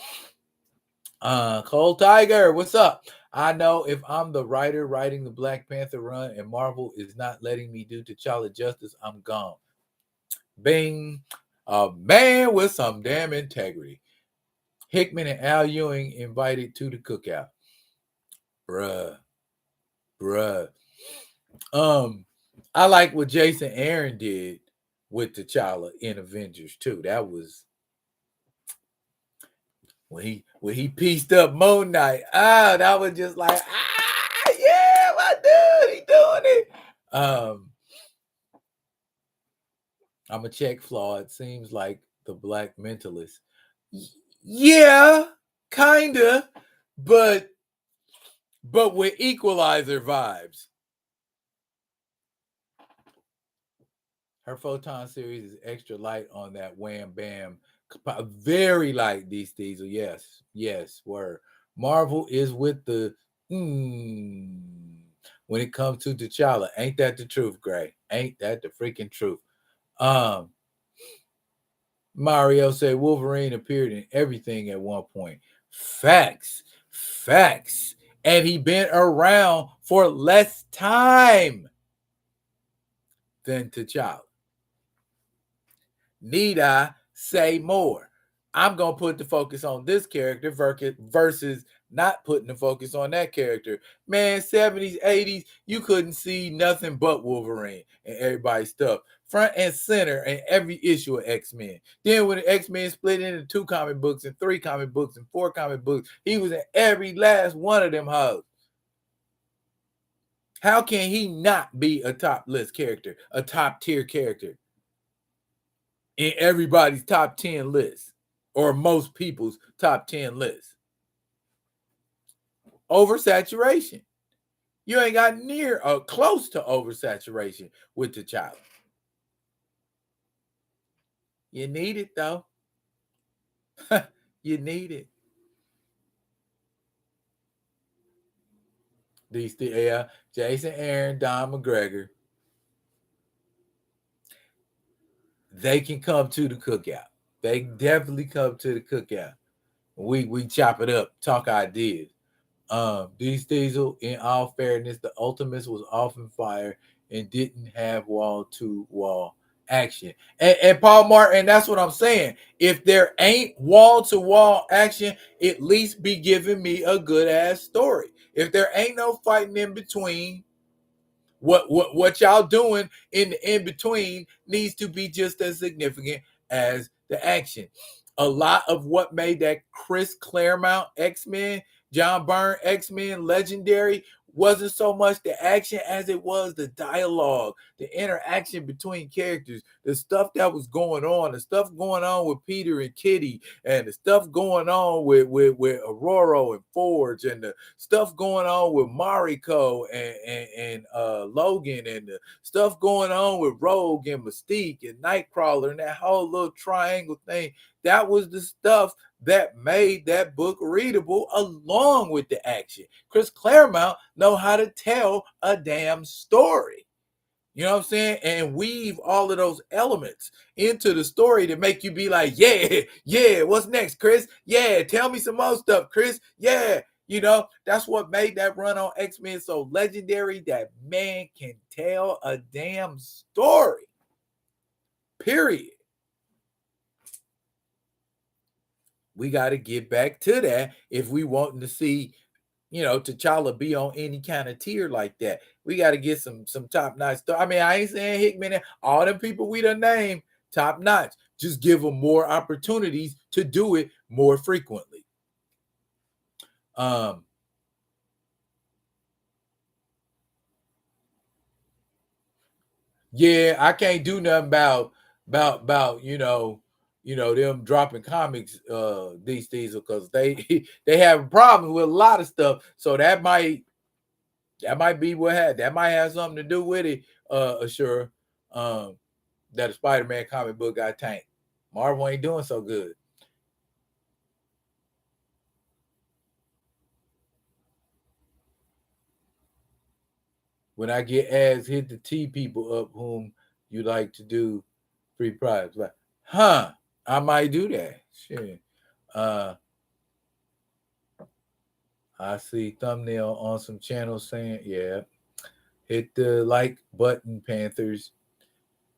[SPEAKER 1] Cold Tiger, what's up? I know if I'm the writer writing the Black Panther run and Marvel is not letting me do T'Challa justice, I'm gone. Bing. A man with some damn integrity. Hickman and Al Ewing invited to the cookout. Bruh. Bruh. I like what Jason Aaron did with T'Challa in Avengers too. That was when he pieced up Moon Knight. That was just like, yeah, my dude, he doing it. I'm gonna check flaw. It seems like the Black Mentalist. Yeah, kinda, but with Equalizer vibes. Her Photon series is extra light on that wham bam. Very light, these Diesel. Yes, word. Marvel is with the when it comes to T'Challa. Ain't that the truth, Gray? Ain't that the freaking truth? Mario said Wolverine appeared in everything at one point. Facts. And he been around for less time than T'Challa. Need I say more? I'm going to put the focus on this character versus not putting the focus on that character. Man, 70s, 80s, you couldn't see nothing but Wolverine and everybody's stuff. Front and center in every issue of X-Men. Then when the X-Men split into 2 comic books and 3 comic books and 4 comic books, he was in every last one of them hoes. How can he not be a top list character, a top tier character in everybody's top 10 list or most people's top 10 list? Oversaturation. You ain't got near or close to oversaturation with T'Challa. You need it though. You need it. These Jason Aaron, Don McGregor, they can come to the cookout. They definitely come to the cookout. We chop it up, talk ideas. These Diesel, in all fairness, the Ultimates was often fire and didn't have wall to wall action. And Paul Martin, that's what I'm saying. If there ain't wall to wall action, at least be giving me a good ass story. If there ain't no fighting in between, what y'all doing in the in between needs to be just as significant as the action. A lot of what made that Chris Claremont X-Men, John Byrne X-Men legendary wasn't so much the action as it was the dialogue, the interaction between characters, the stuff that was going on, the stuff going on with Peter and Kitty, and the stuff going on with Aurora and Forge, and the stuff going on with Mariko and Logan, and the stuff going on with Rogue and Mystique and Nightcrawler and that whole little triangle thing. That was the stuff that made that book readable along with the action. Chris Claremont know how to tell a damn story. You know what I'm saying? And weave all of those elements into the story to make you be like, yeah, what's next, Chris? Yeah, tell me some more stuff, Chris. Yeah, that's what made that run on X-Men so legendary. That man can tell a damn story. Period. We got to get back to that if we wanting to see, T'Challa be on any kind of tier like that. We got to get some top notch stuff. I mean, I ain't saying Hickman and all them people we done named top notch. Just give them more opportunities to do it more frequently. Yeah, I can't do nothing about them dropping comics these days because they they have a problem with a lot of stuff. So that might be what that might have something to do with it, sure. um, that a Spider-Man comic book got tanked. Marvel ain't doing so good. When I get ads, hit the T people up whom you like to do free products. Like, I might do that. Shit. Uh, I see thumbnail on some channels saying, yeah, hit the like button, Panthers.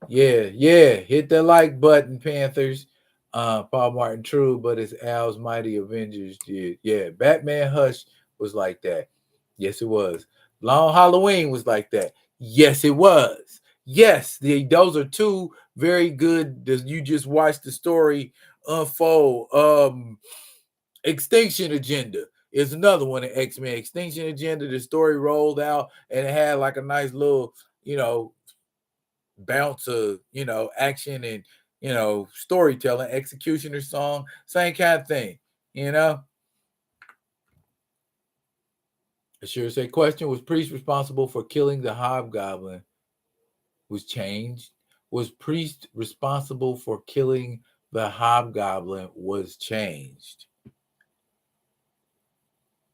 [SPEAKER 1] Yeah, hit the like button, Panthers. Paul Martin True, but it's Al's Mighty Avengers did. Yeah, Batman Hush was like that. Yes, it was. Long Halloween was like that. Yes, it was. Yes, those are two very good. You just watched the story unfold. Extinction Agenda is another one of X-Men. Extinction Agenda, the story rolled out and it had like a nice little, bounce of, action and, storytelling. Executioner song, same kind of thing, you know. I sure say question, was Priest responsible for killing the Hobgoblin? Was changed. Was Priest responsible for killing the Hobgoblin? Was changed.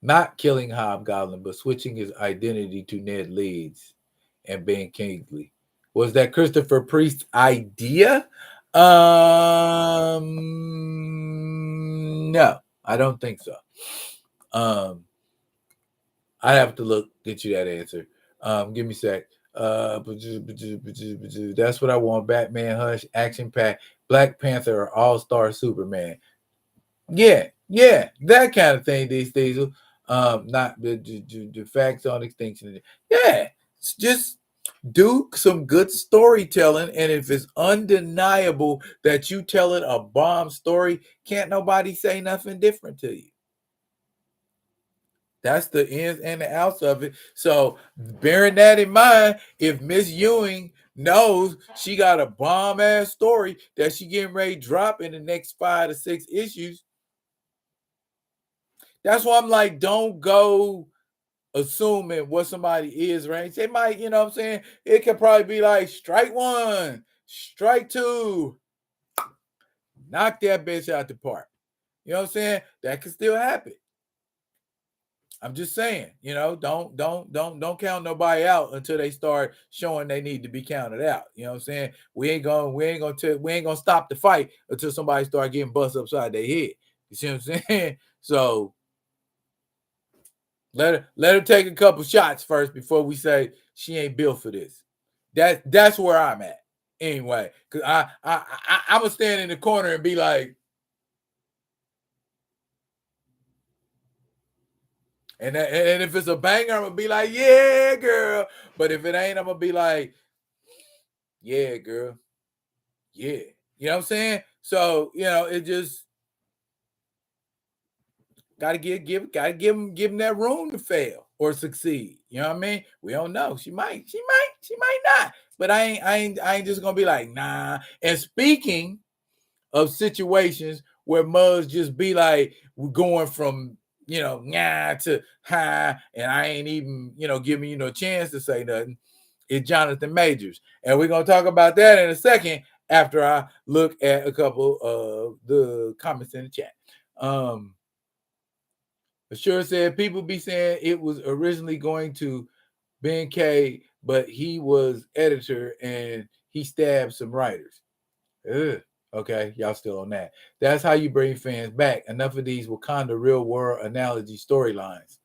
[SPEAKER 1] Not killing Hobgoblin, but switching his identity to Ned Leeds and being Kingsley. Was that Christopher Priest's idea? No, I don't think so. I have to get you that answer. Give me a sec. That's what I want. Batman, Hush, action pack, Black Panther, or All Star Superman. Yeah, that kind of thing. These days, not the facts on extinction. Yeah, just do some good storytelling, and if it's undeniable that you telling a bomb story, can't nobody say nothing different to you. That's the ins and the outs of it. So bearing that in mind, if Miss Ewing knows she got a bomb ass story that she getting ready to drop in the next 5 to 6 issues, that's why I'm like, don't go assuming what somebody is, right? They might, you know what I'm saying? It could probably be like strike one, strike two, knock that bitch out the park. You know what I'm saying? That could still happen. I'm just saying, don't count nobody out until they start showing they need to be counted out. You know what I'm saying? We ain't gonna stop the fight until somebody start getting bust upside their head. You see what I'm saying? So let her take a couple shots first before we say she ain't built for this. That's where I'm at anyway. Cause I'm gonna stand in the corner and be like, and if it's a banger, I'm gonna be like, yeah, girl. But if it ain't, I'm gonna be like, yeah, girl, yeah. You know what I'm saying? So it just gotta give him that room to fail or succeed. You know what I mean? We don't know. She might not. But I ain't just gonna be like, nah. And speaking of situations where Muzz just be like, we're going from nah to high, and I ain't even giving you no chance to say nothing. It's Jonathan Majors, and we're gonna talk about that in a second after I look at a couple of the comments in the chat. Sure said people be saying it was originally going to Ben K, but he was editor and he stabbed some writers. Ugh. Okay, y'all still on that. That's how you bring fans back. Enough of these Wakanda real world analogy storylines.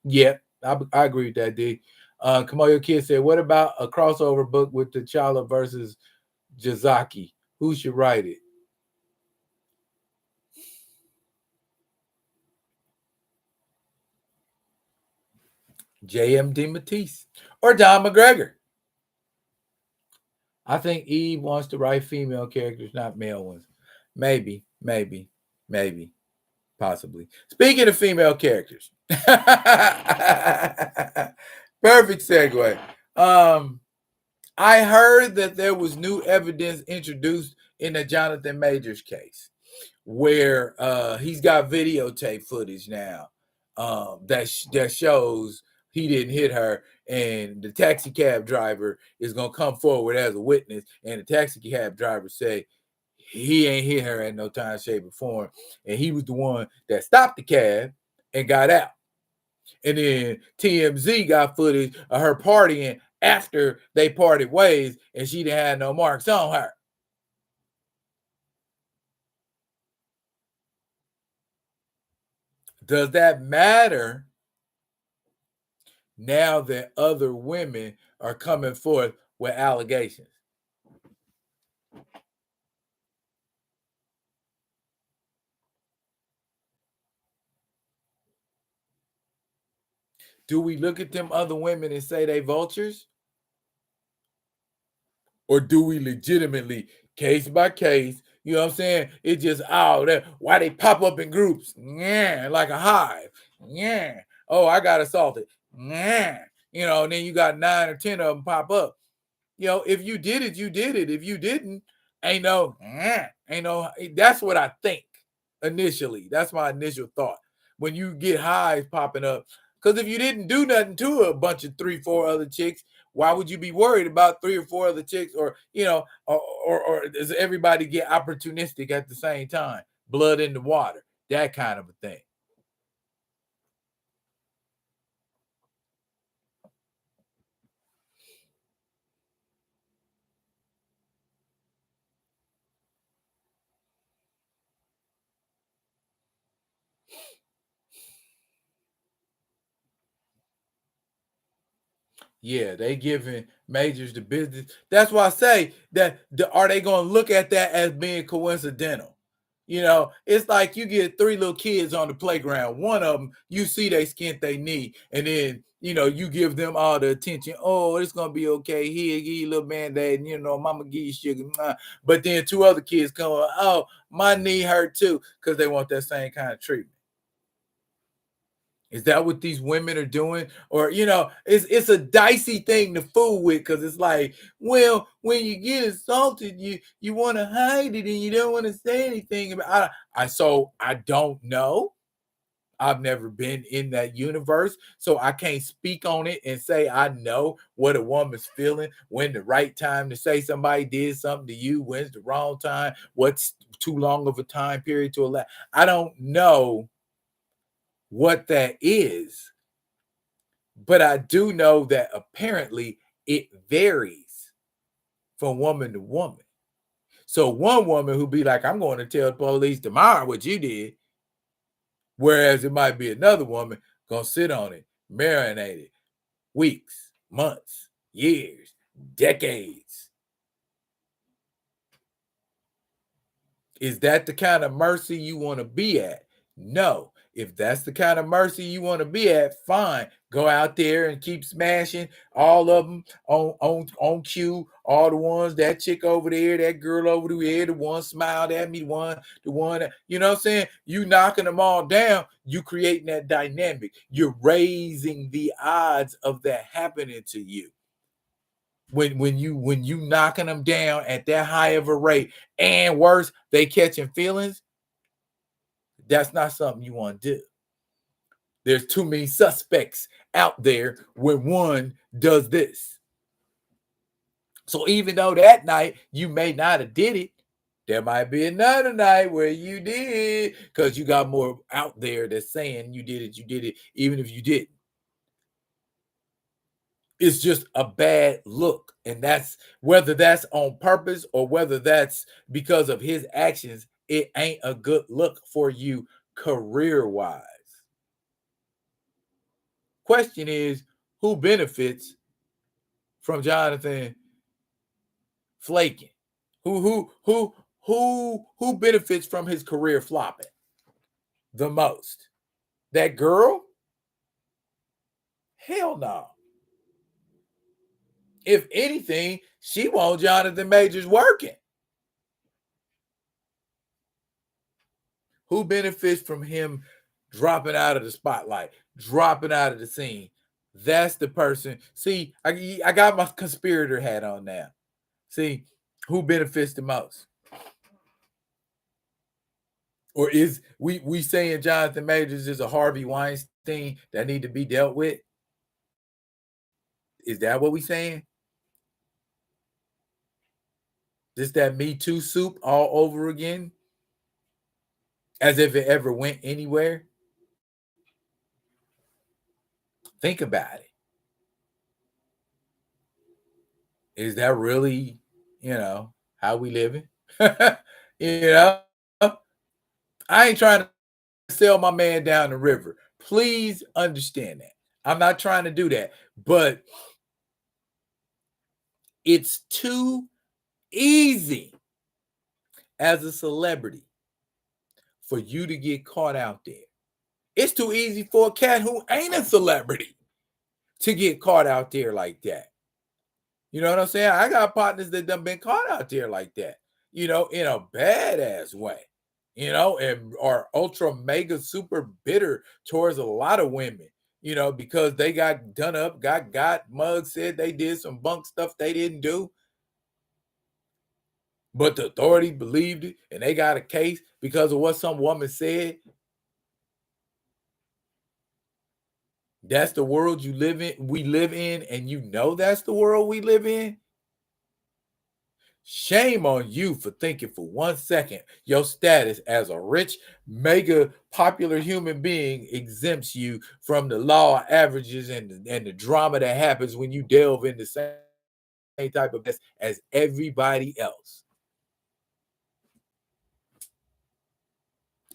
[SPEAKER 1] Yep, I agree with that, D. Kamoyo Kid said, what about a crossover book with T'Challa versus Jazaki? Who should write it? J.M.D. Matisse or Don McGregor. I think Eve wants to write female characters, not male ones. Maybe, possibly. Speaking of female characters, perfect segue. I heard that there was new evidence introduced in the Jonathan Majors case, where he's got videotape footage now that shows he didn't hit her, and the taxi cab driver is gonna come forward as a witness, and the taxi cab driver say he ain't hit her at no time, shape, or form, and he was the one that stopped the cab and got out. And then TMZ got footage of her partying after they parted ways, and she didn't have no marks on her. Does that matter now that other women are coming forth with allegations? Do we look at them other women and say they vultures? Or do we legitimately, case by case, you know what I'm saying? It just, oh, why they pop up in groups? Yeah, like a hive. Yeah. Oh, I got assaulted. Yeah. You know, and then you got 9 or 10 of them pop up. You know, if you did it, you did it. If you didn't, ain't no, that's what I think initially. That's my initial thought. When you get highs popping up, because if you didn't do nothing to a bunch of 3, 4 other chicks, why would you be worried about 3 or 4 other chicks? Or, you know, or does everybody get opportunistic at the same time? Blood in the water, that kind of a thing. Yeah, they giving majors the business. That's why I say that are they going to look at that as being coincidental? You know, it's like you get 3 little kids on the playground. One of them, you see they skint they knee, and then you give them all the attention. Oh, it's gonna be okay. Here, give you a little band-aid, and mama give you sugar. But then 2 other kids come, oh, my knee hurt too, because they want that same kind of treatment. Is that what these women are doing? Or, it's a dicey thing to fool with, because it's like, well, when you get assaulted, you want to hide it and you don't want to say anything about I don't know. I've never been in that universe, so I can't speak on it and say I know what a woman's feeling, when the right time to say somebody did something to you, when's the wrong time, what's too long of a time period to allow. I don't know what that is. But I do know that apparently it varies from woman to woman. So one woman who be like, I'm going to tell the police tomorrow what you did, whereas it might be another woman gonna sit on it, marinate it, weeks, months, years, decades. Is that the kind of mercy you want to be at? No. If that's the kind of mercy you want to be at, fine. Go out there and keep smashing all of them on cue. All the ones, that chick over there, that girl over there, the one smiled at me, the one, you know what I'm saying? You knocking them all down, you creating that dynamic. You're raising the odds of that happening to you. When you knocking them down at that high of a rate, and worse, they catching feelings, that's not something you want to do. There's too many suspects out there when one does this. So even though that night you may not have did it, there might be another night where you did, because you got more out there that's saying you did it, even if you didn't. It's just a bad look. And that's, whether that's on purpose or whether that's because of his actions, it ain't a good look for you career wise. Question is, who benefits from Jonathan flaking? Who benefits from his career flopping the most? That girl? Hell no. If anything, she wants Jonathan Majors working. Who benefits from him dropping out of the spotlight, dropping out of the scene? That's the person. See, I got my conspirator hat on now. See, who benefits the most? Or is we saying Jonathan Majors is a Harvey Weinstein that need to be dealt with? Is that what we saying? Just that Me Too soup all over again? As if it ever went anywhere? Think about it. Is that really, how we living? you know, I ain't trying to sell my man down the river. Please understand that. I'm not trying to do that. But it's too easy as a celebrity for you to get caught out there. It's too easy for a cat who ain't a celebrity to get caught out there like that. You know what I'm saying? I got partners that done been caught out there like that, in a badass way, and are ultra mega super bitter towards a lot of women, because they got done up, got mugs, said they did some bunk stuff they didn't do. But the authority believed it and they got a case because of what some woman said. That's the world we live in, and that's the world we live in. Shame on you for thinking for 1 second your status as a rich, mega popular human being exempts you from the law of averages and the drama that happens when you delve into the same type of mess as everybody else.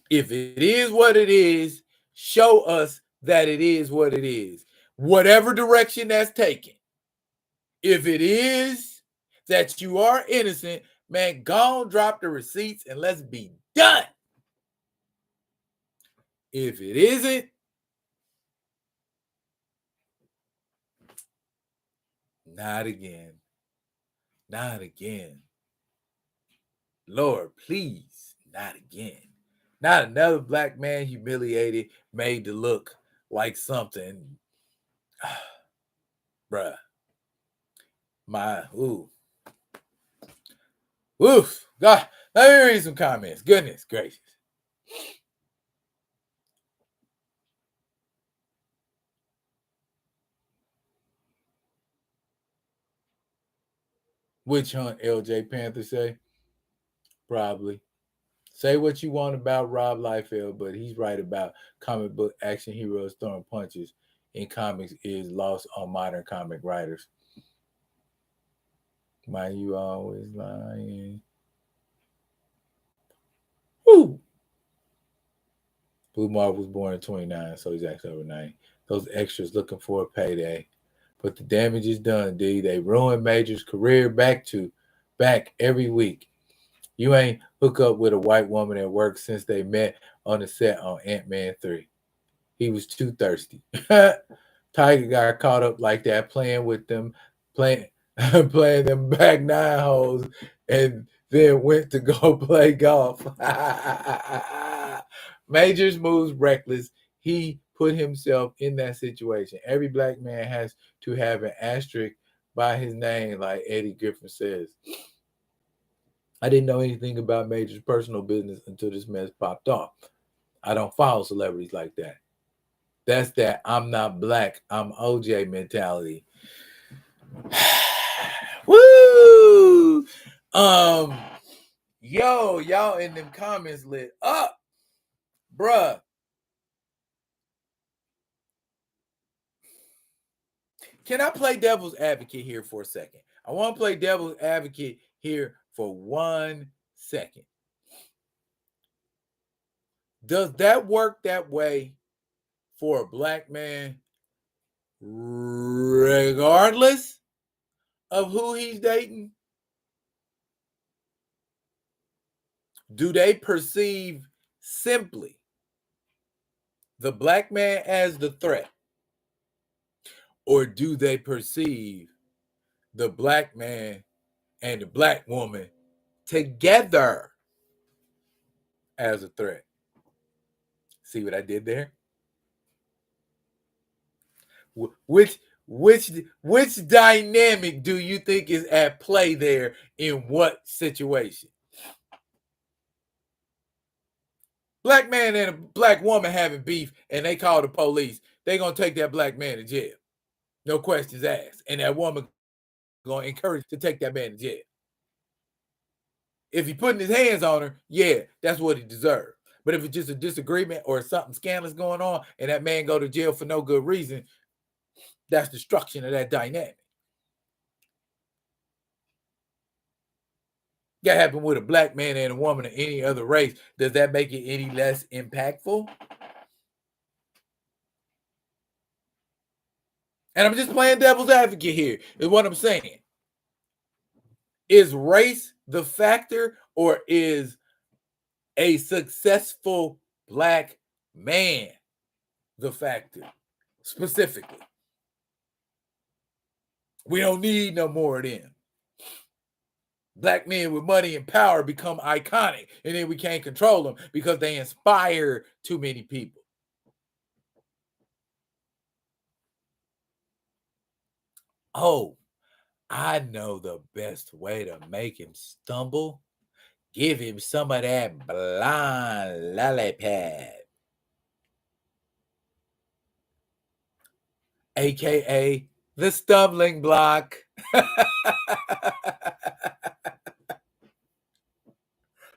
[SPEAKER 1] If it is what it is, show us that it is what it is. Whatever direction that's taken. If it is that you are innocent, man, go on, drop the receipts and let's be done. If it isn't, not again. Not again. Lord, please, not again. Not another black man humiliated, made to look like something. Bruh. Oof. God, let me read some comments. Goodness gracious. Witch hunt, LJ Panther say? Probably. Say what you want about Rob Liefeld, but he's right about comic book action heroes throwing punches in comics is lost on modern comic writers. Why you always lying? Woo! Blue Mark was born in 29, so he's actually over 90. Those extras looking for a payday. But the damage is done, D. They ruined Major's career back every week. You ain't hook up with a white woman at work since they met on the set on Ant-Man 3. He was too thirsty. Tiger got caught up like that playing playing them back nine holes and then went to go play golf. Majors moves reckless. He put himself in that situation. Every black man has to have an asterisk by his name, like Eddie Griffin says. I didn't know anything about Major's personal business until this mess popped off. I don't follow celebrities like that. That's that I'm not black, I'm OJ mentality. Woo! Yo, y'all in them comments lit up. Bruh. Can I play devil's advocate here for a second? I want to play devil's advocate here for 1 second. Does that work that way for a black man regardless of who he's dating? Do they perceive simply the black man as the threat? Or do they perceive the black man and the black woman together as a threat? See what I did there? Which dynamic do you think is at play there in what situation? Black man and a black woman having beef and they call the police. They gonna take that black man to jail. No questions asked. And that woman gonna encourage to take that man to jail. If he putting his hands on her, yeah, that's what he deserved. But if it's just a disagreement or something scandalous going on and that man go to jail for no good reason, that's destruction of that dynamic. That happened with a black man and a woman of any other race. Does that make it any less impactful? And I'm just playing devil's advocate here, is what I'm saying. Is race the factor, or is a successful black man the factor specifically? We don't need no more of them. Black men with money and power become iconic, and then we can't control them because they inspire too many people. Oh, I know the best way to make him stumble. Give him some of that blind lollipop, aka the stumbling block.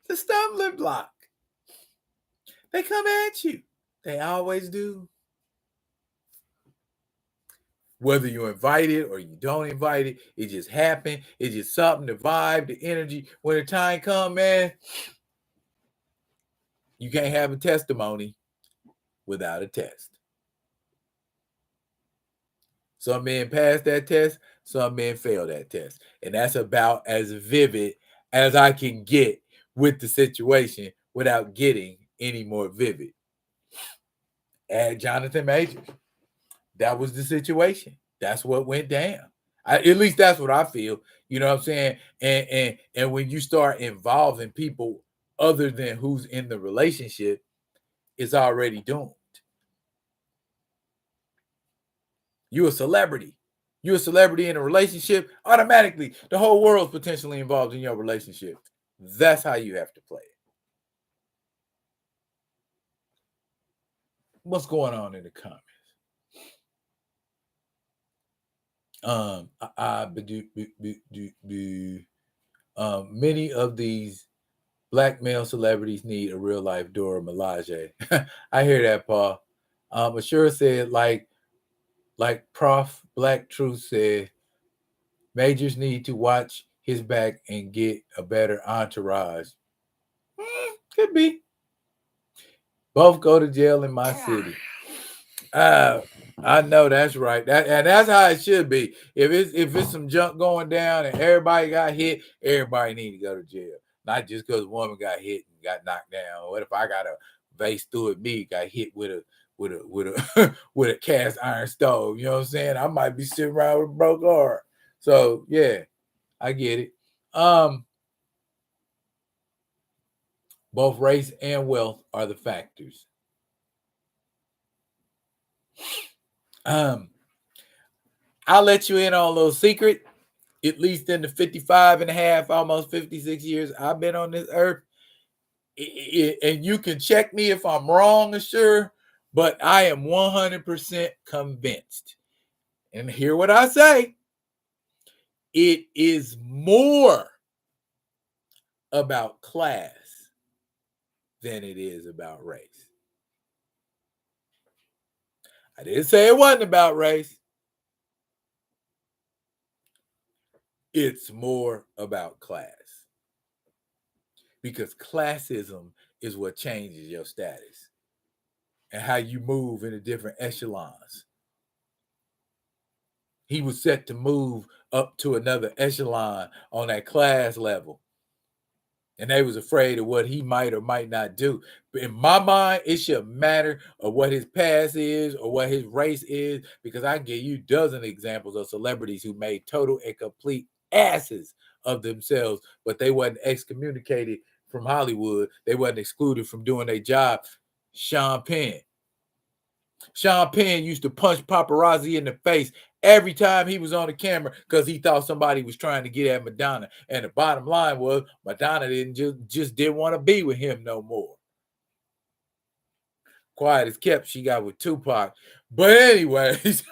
[SPEAKER 1] The stumbling block. They come at you. They always do. Whether you invite it or you don't invite it, it just happened. It's just something, the vibe, the energy. When the time comes, man, you can't have a testimony without a test. Some men pass that test, some men fail that test. And that's about as vivid as I can get with the situation without getting any more vivid. Add Jonathan Majors. That was the situation. That's what went down. At least that's what I feel. You know what I'm saying? And when you start involving people other than who's in the relationship, it's already doomed. You're a celebrity. You're a celebrity in a relationship, automatically the whole world's potentially involved in your relationship. That's how you have to play it. What's going on in the comments? Many of these black male celebrities need a real life Dora Milaje. I hear that, Paul. Ashura said, like Prof Black Truth said, Majors need to watch his back and get a better entourage. Could be. Both go to jail in my city. I know that's right. And that's how it should be. If it's some junk going down and everybody got hit, everybody need to go to jail. Not just because a woman got hit and got knocked down. What if I got a vase through at me, got hit with a with a cast iron stove? You know what I'm saying? I might be sitting around with a broke heart. So yeah, I get it. Both race and wealth are the factors. I'll let you in on a little secret. At least in the 55 and a half, almost 56 years I've been on this earth. And you can check me if I'm wrong, sure, but I am 100% convinced. And hear what I say. It is more about class than it is about race. I didn't say it wasn't about race. It's more about class. Because classism is what changes your status and how you move in the different echelons. He was set to move up to another echelon on that class level. And they was afraid of what he might or might not do. But in my mind, it should matter of what his past is or what his race is, because I can give you dozen examples of celebrities who made total and complete asses of themselves, but they wasn't excommunicated from Hollywood. They wasn't excluded from doing their job. Sean Penn. Sean Penn used to punch paparazzi in the face every time he was on the camera because he thought somebody was trying to get at Madonna. And the bottom line was Madonna didn't just didn't want to be with him no more. Quiet as kept, she got with Tupac. But anyways,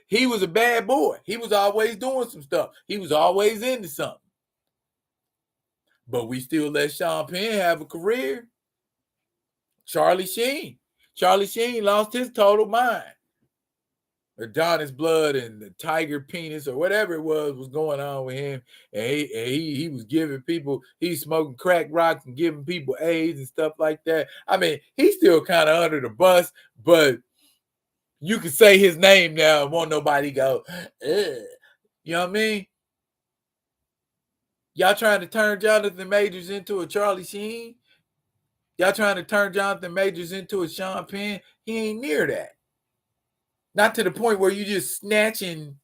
[SPEAKER 1] he was a bad boy. He was always doing some stuff. He was always into something. But we still let Sean Penn have a career. Charlie Sheen. Charlie Sheen lost his total mind. Adonis blood and the tiger penis or whatever it was going on with him. And he was giving people, he's smoking crack rocks and giving people AIDS and stuff like that. I mean, he's still kind of under the bus, but you can say his name now and won't nobody go, ugh. You know what I mean? Y'all trying to turn Jonathan Majors into a Charlie Sheen? Y'all trying to turn Jonathan Majors into a Sean Penn? He ain't near that. Not to the point where you just snatching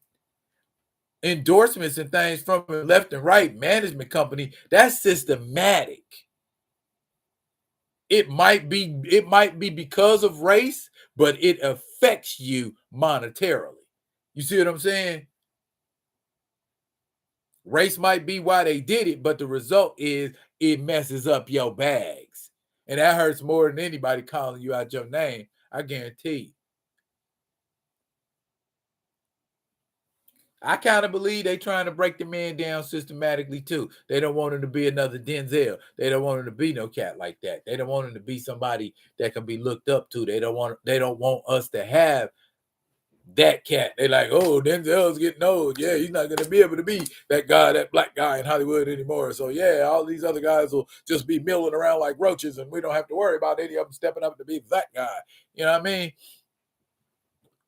[SPEAKER 1] endorsements and things from a left and right management company. That's systematic. It might be because of race, but it affects you monetarily. You see what I'm saying? Race might be why they did it, but the result is it messes up your bags. And that hurts more than anybody calling you out your name. I guarantee you. I kind of believe they trying to break the man down systematically too. They don't want him to be another Denzel. They don't want him to be no cat like that. They don't want him to be somebody that can be looked up to. They don't want us to have that cat. They like, oh, Denzel's getting old. Yeah, he's not gonna be able to be that guy, that black guy in Hollywood anymore. So yeah, all these other guys will just be milling around like roaches, and we don't have to worry about any of them stepping up to be that guy. You know what I mean?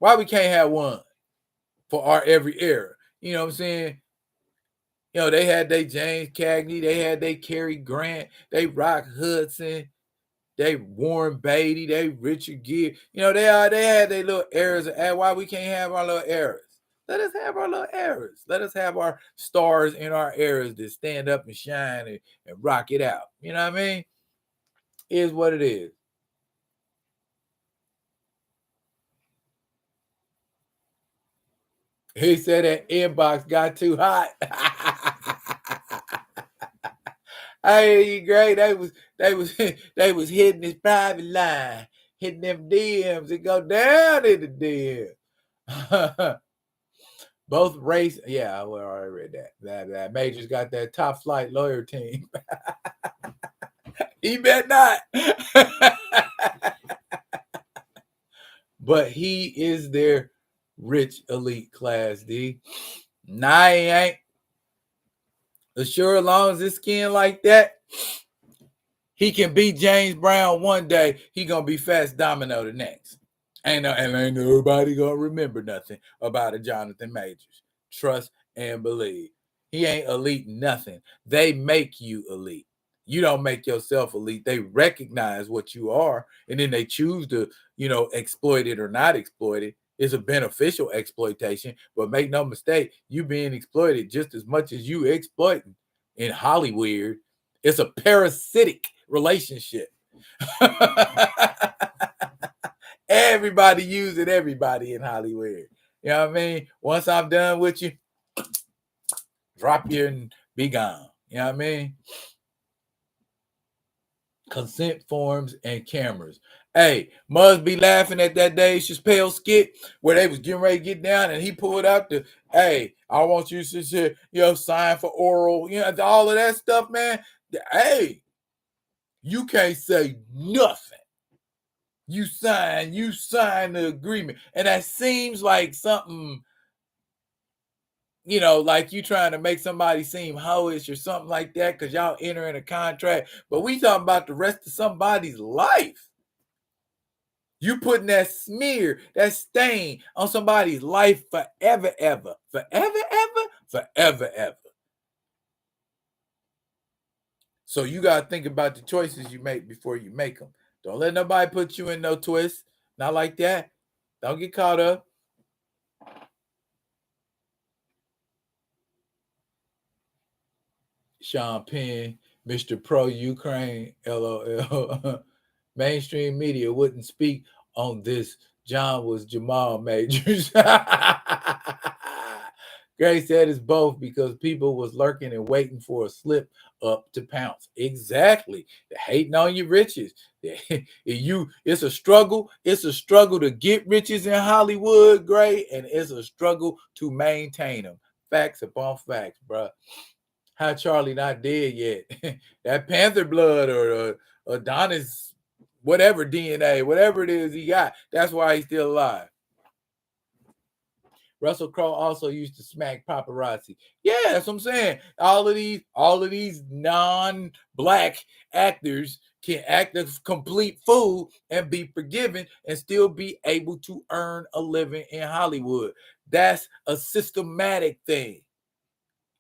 [SPEAKER 1] Why we can't have one for our every era? You know what I'm saying? You know, they had their James Cagney, they had their Cary Grant, they Rock Hudson, they Warren Beatty, they Richard Gere. You know, they had their little eras. And why we can't have our little eras? Let us have our little eras. Let us have our stars in our eras that stand up and shine and rock it out. You know what I mean? It is what it is. He said that inbox got too hot. Hey, great. They was hitting his private line, hitting them DMs. It go down in the DM. Both race, yeah, well, I already read that. That Major's got that top flight lawyer team. He bet not. But he is their rich elite class, D. Nah, he ain't. Sure, as long as his skin like that, he can beat James Brown one day. He gonna be Fats Domino the next. Ain't nobody gonna remember nothing about a Jonathan Majors. Trust and believe. He ain't elite nothing. They make you elite. You don't make yourself elite. They recognize what you are, and then they choose to, exploit it or not exploit it. It's a beneficial exploitation, but make no mistake, you being exploited just as much as you exploiting in Hollywood. It's a parasitic relationship. Everybody using everybody in Hollywood. You know what I mean? Once I'm done with you, drop you and be gone. You know what I mean? Consent forms and cameras. Hey, must be laughing at that Dave Chappelle skit where they was getting ready to get down and he pulled out the, hey, I want you to sign for oral, all of that stuff, man. Hey, you can't say nothing. You sign the agreement. And that seems like something, like you trying to make somebody seem hoish or something like that because y'all entering a contract. But we talking about the rest of somebody's life. You putting that smear, that stain on somebody's life forever, ever. Forever, ever? Forever, ever. So you got to think about the choices you make before you make them. Don't let nobody put you in no twist. Not like that. Don't get caught up. Sean Penn, Mr. Pro Ukraine, LOL. Mainstream media wouldn't speak on this. John was Jamal Majors. Gray said it's both because people was lurking and waiting for a slip up to pounce. Exactly. They're hating on your riches. It's a struggle. It's a struggle to get riches in Hollywood, Gray, and it's a struggle to maintain them. Facts upon facts, bro. How Charlie not dead yet? That Panther blood or Adonis, whatever DNA, whatever it is he got, that's why he's still alive. Russell Crowe also used to smack paparazzi. Yeah, that's what I'm saying. All of these non-black actors can act a complete fool and be forgiven and still be able to earn a living in Hollywood. That's a systematic thing.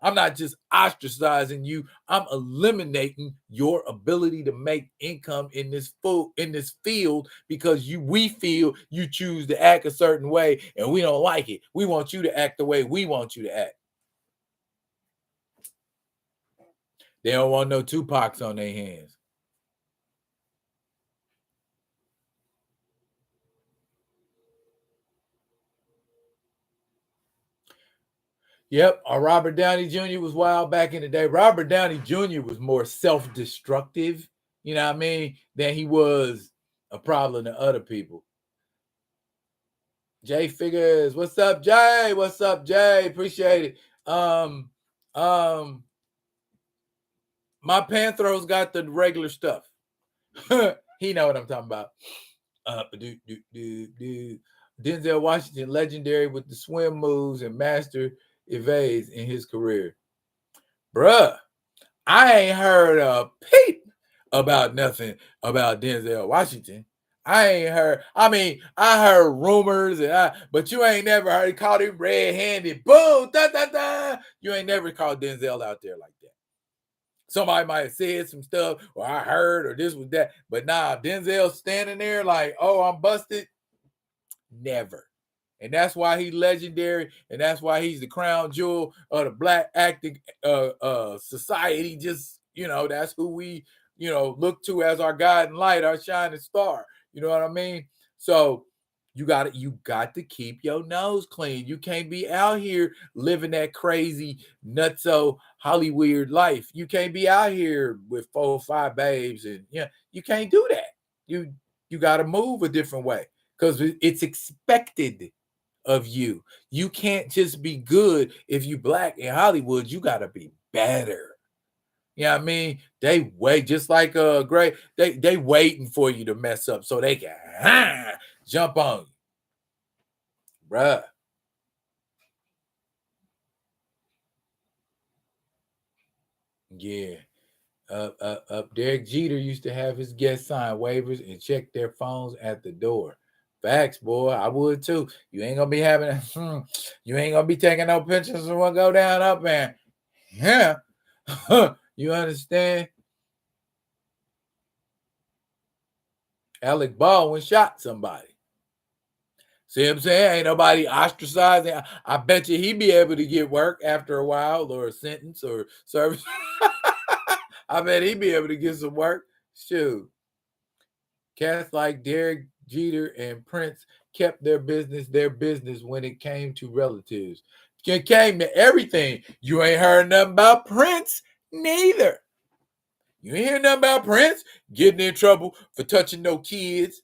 [SPEAKER 1] I'm not just ostracizing you. I'm eliminating your ability to make income in this field because we feel you choose to act a certain way and we don't like it. We want you to act the way we want you to act. They don't want no Tupacs on their hands. Yep, Robert Downey Jr. was wild back in the day. Robert Downey Jr. was more self-destructive, you know what I mean, than he was a problem to other people. Jay Figures, what's up, Jay? What's up, Jay? Appreciate it. My Panthros got the regular stuff. He know what I'm talking about. Denzel Washington, legendary with the swim moves and master evades in his career. Bruh, I ain't heard a peep about nothing about Denzel Washington. I ain't heard. I mean, I heard rumors, but you ain't never heard. He called him red-handed. Boom, da da da. You ain't never called Denzel out there like that. Somebody might have said some stuff, or I heard, or this was that. But nah, Denzel standing there like, oh, I'm busted. Never. And that's why he's legendary, and that's why he's the crown jewel of the black acting society. Just, that's who we, look to as our guiding light, our shining star. You know what I mean? So you got to keep your nose clean. You can't be out here living that crazy nutso Hollywood life. You can't be out here with 4 or 5 babes, and you can't do that. You got to move a different way because it's expected of you. You can't just be good if you black in Hollywood. You got to be better. You know what I mean? They wait, just like Gray, they waiting for you to mess up so they can jump on you. Bruh. Yeah. Derek Jeter used to have his guests sign waivers and check their phones at the door. Facts, boy. I would too. You ain't gonna be having you ain't gonna be taking no pictures of what go down up, man. Yeah. You understand? Alec Baldwin shot somebody. See what I'm saying? Ain't nobody ostracizing. I bet you he'd be able to get work after a while, or a sentence, or service. I bet he'd be able to get some work. Shoot. Cats like Derek Jeter and Prince kept their business when it came to relatives. It came to everything. You ain't heard nothing about Prince, neither. You ain't hear nothing about Prince getting in trouble for touching no kids.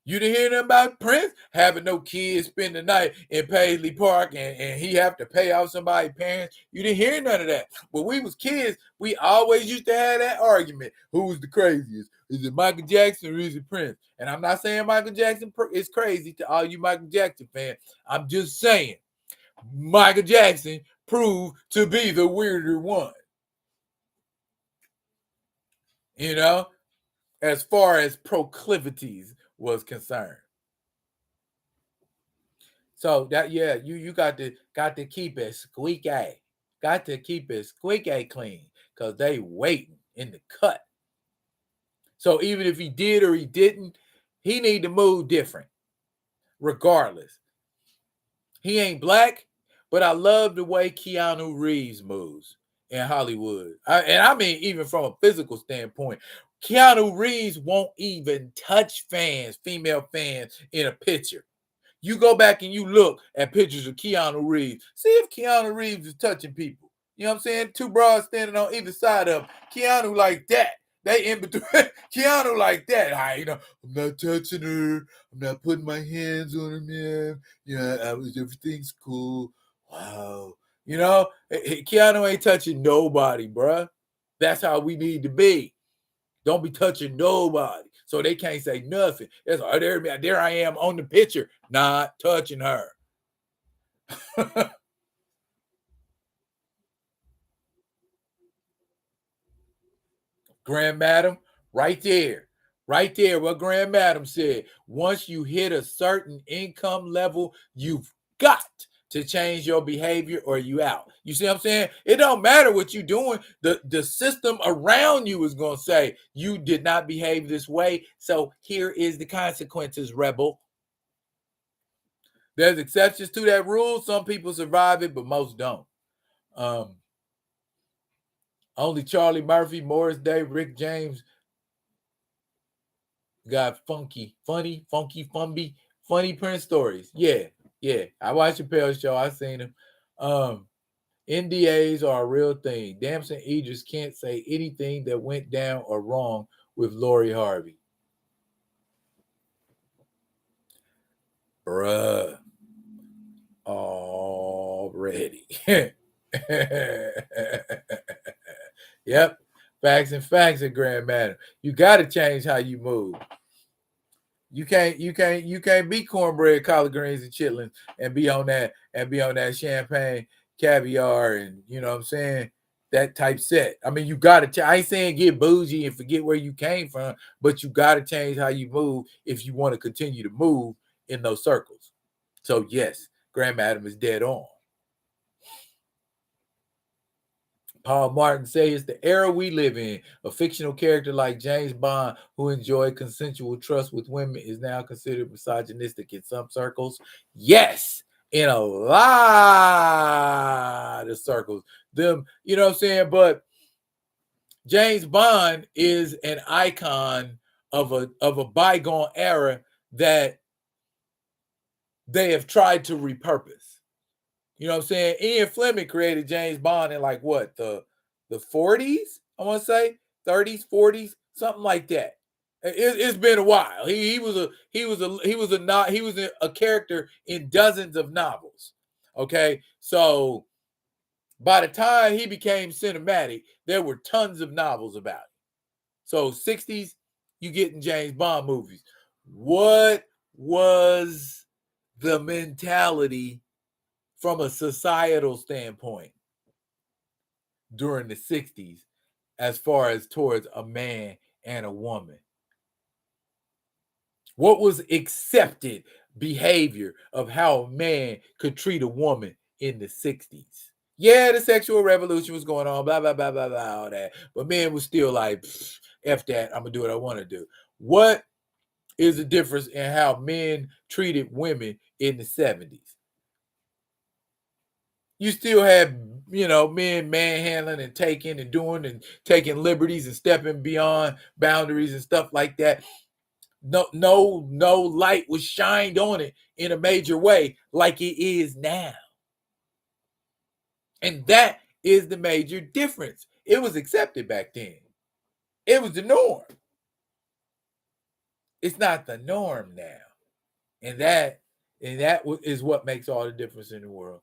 [SPEAKER 1] You didn't hear nothing about Prince having no kids spend the night in Paisley Park and he have to pay off somebody's parents. You didn't hear none of that. When we was kids, we always used to have that argument. Who was the craziest? Is it Michael Jackson or is it Prince? And I'm not saying Michael Jackson is crazy to all you Michael Jackson fans. I'm just saying Michael Jackson proved to be the weirder one. As far as proclivities was concerned. So that you got to keep it squeaky. Got to keep it squeaky clean because they waiting in the cut. So even if he did or he didn't, he need to move different. Regardless. He ain't black, but I love the way Keanu Reeves moves in Hollywood. I mean, even from a physical standpoint, Keanu Reeves won't even touch female fans in a picture. You go back and you look at pictures of Keanu Reeves. See if Keanu Reeves is touching people. You know what I'm saying? Two broads standing on either side of him. Keanu like that. They in between. Keanu like that. I'm not touching her. I'm not putting my hands on her, man. Everything's cool. Wow. Keanu ain't touching nobody, bruh. That's how we need to be. Don't be touching nobody. So they can't say nothing. That's there I am on the picture, not touching her. Grand Madam, right there. Right there, what Grand Madam said. Once you hit a certain income level, you've got to change your behavior or you out. You see what I'm saying? It don't matter what you're doing. The system around you is going to say, you did not behave this way, so here is the consequences, rebel. There's exceptions to that rule. Some people survive it, but most don't. Only Charlie Murphy, Morris Day, Rick James got funky Prince stories. Yeah. I watched Chappelle's show. I seen him. NDAs are a real thing. Damson Idris can't say anything that went down or wrong with Lori Harvey. Bruh. Already. Yep. Facts at Grand Madam. You got to change how you move. You can't be cornbread, collard greens, and chitlins and be on that champagne, caviar, and you know what I'm saying, that type set. I mean, you gotta I ain't saying get bougie and forget where you came from, but you gotta change how you move if you want to continue to move in those circles. So yes, Grand Madam is dead on. Paul Martin says the era we live in, a fictional character like James Bond who enjoyed consensual trust with women is now considered misogynistic in some circles. Yes, in a lot of circles. You know what I'm saying? But James Bond is an icon of a bygone era that they have tried to repurpose. You know what I'm saying? Ian Fleming created James Bond in like what, the 40s? I want to say 30s, 40s, something like that. It's been a while. He was a character in dozens of novels. Okay, so by the time he became cinematic, there were tons of novels about it. So 60s, you getting James Bond movies. What was the mentality from a societal standpoint during the 60s as far as towards a man and a woman? What was accepted behavior of how a man could treat a woman in the 60s? Yeah, the sexual revolution was going on, blah, blah, blah, blah, blah, all that. But men was still like, F that, I'm going to do what I want to do. What is the difference in how men treated women in the 70s? You still had, men manhandling and taking and doing and taking liberties and stepping beyond boundaries and stuff like that. No light was shined on it in a major way like it is now. And that is the major difference. It was accepted back then. It was the norm. It's not the norm now. And that is what makes all the difference in the world.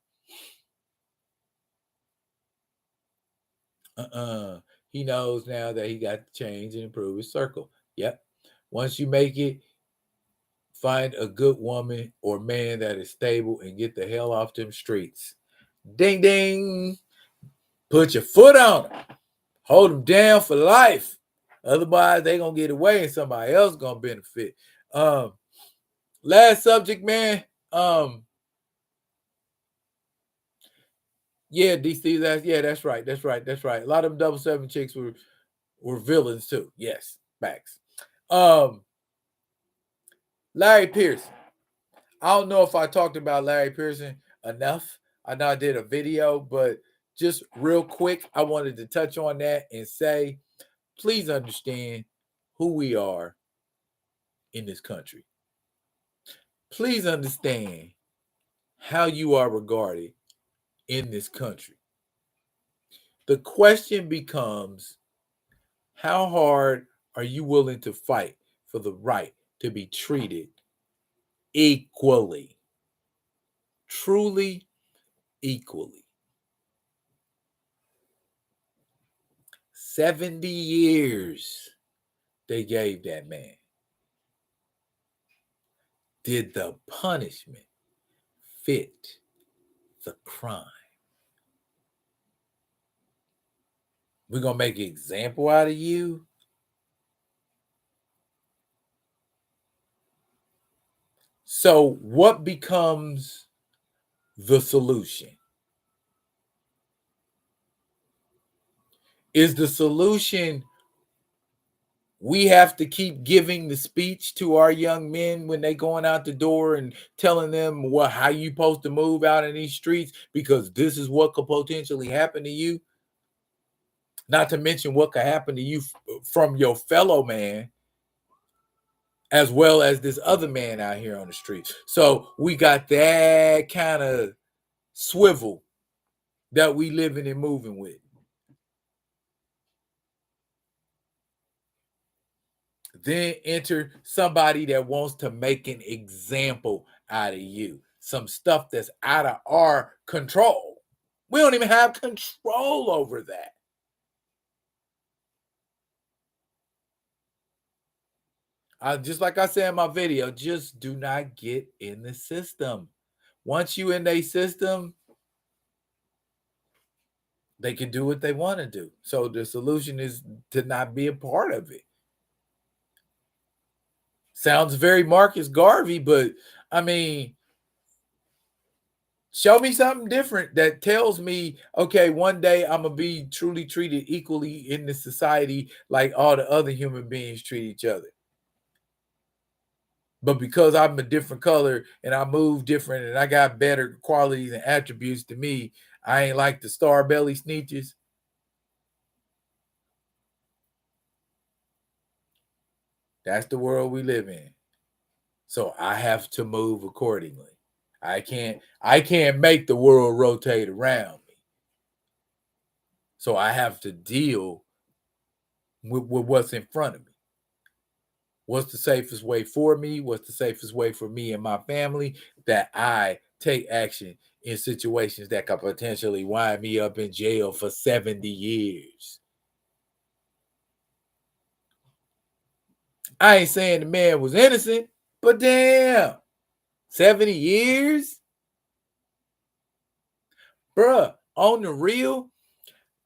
[SPEAKER 1] He knows now that he got to change and improve his circle. Yep. Once you make it, find a good woman or man that is stable and get the hell off them streets. Ding, ding. Put your foot on them. Hold them down for life. Otherwise, they going to get away and somebody else going to benefit. Last subject, man. Yeah, DC. Yeah, that's right. A lot of them 777 chicks were villains too. Yes, facts. Larry Pearson. I don't know if I talked about Larry Pearson enough. I know I did a video, but just real quick, I wanted to touch on that and say, please understand who we are in this country. please understand how you are regarded in this country. The question becomes, how hard are you willing to fight for the right to be treated equally? Truly equally. 70 years they gave that man. Did the punishment fit the crime? We're going to make an example out of you. So, what becomes the solution? Is the solution we have to keep giving the speech to our young men when they going out the door and telling them how you supposed to move out in these streets because this is what could potentially happen to you? Not to mention what could happen to you from your fellow man, as well as this other man out here on the streets. So we got that kind of swivel that we living and moving with. Then enter somebody that wants to make an example out of you. Some stuff that's out of our control. We don't even have control over that. Just like I said in my video, just do not get in the system. Once you in their system, they can do what they want to do. So the solution is to not be a part of it. Sounds very Marcus Garvey, but I mean, show me something different that tells me, okay, one day I'm gonna be truly treated equally in the society like all the other human beings treat each other. But because I'm a different color and I move different and I got better qualities and attributes to me, I ain't like the star belly sneetches. That's the world we live in. So I have to move accordingly. I can't make the world rotate around me. So I have to deal with what's in front of me. What's the safest way for me? What's the safest way for me and my family? That I take action in situations that could potentially wind me up in jail for 70 years. I ain't saying the man was innocent, but damn, 70 years? Bruh, on the real,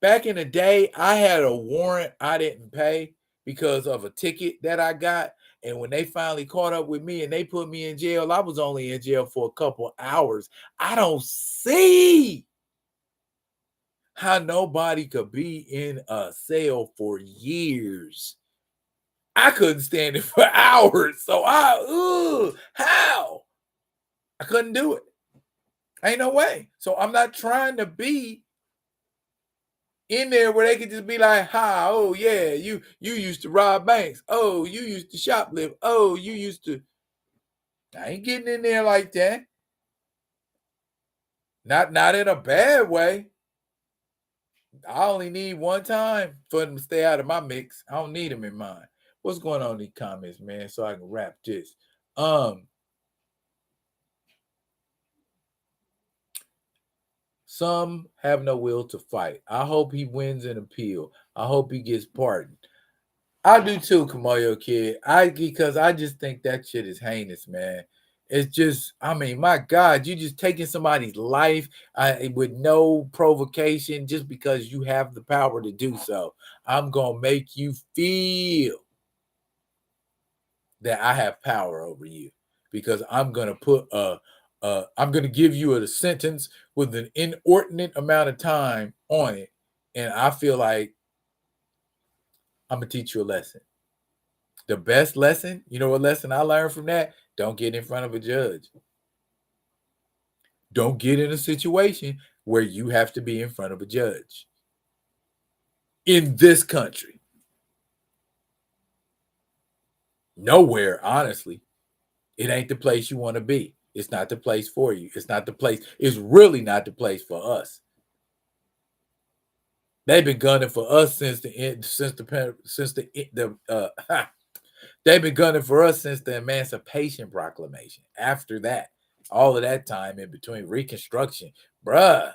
[SPEAKER 1] back in the day, I had a warrant I didn't pay because of a ticket that I got. And when they finally caught up with me and they put me in jail, I was only in jail for a couple hours. I don't see how nobody could be in a cell for years. I couldn't stand it for hours. So how? I couldn't do it. Ain't no way. So I'm not trying to be in there where they could just be like, "Hi, oh yeah, you used to rob banks. Oh, you used to shoplift. Oh, you used to." I ain't getting in there like that. Not in a bad way. I only need one time for them to stay out of my mix. I don't need them in mine. What's going on in these comments, man? So I can wrap this. Some have no will to fight. I hope he wins an appeal. I hope he gets pardoned. I do too, Kamoyo Kid. Because I just think that shit is heinous, man. It's just, I mean, my God, you just taking somebody's life with no provocation just because you have the power to do so. I'm gonna make you feel that I have power over you because I'm gonna I'm gonna give you a sentence with an inordinate amount of time on it, and I feel like I'm gonna teach you a lesson. The best lesson, you know what lesson I learned from that? Don't get in front of a judge. Don't get in a situation where you have to be in front of a judge. In this country. Nowhere, honestly. It ain't the place you want to be. It's not the place for you. It's not the place. It's really not the place for us. They've been gunning for us since the end, they've been gunning for us since the Emancipation Proclamation. After that, all of that time in between Reconstruction, bruh,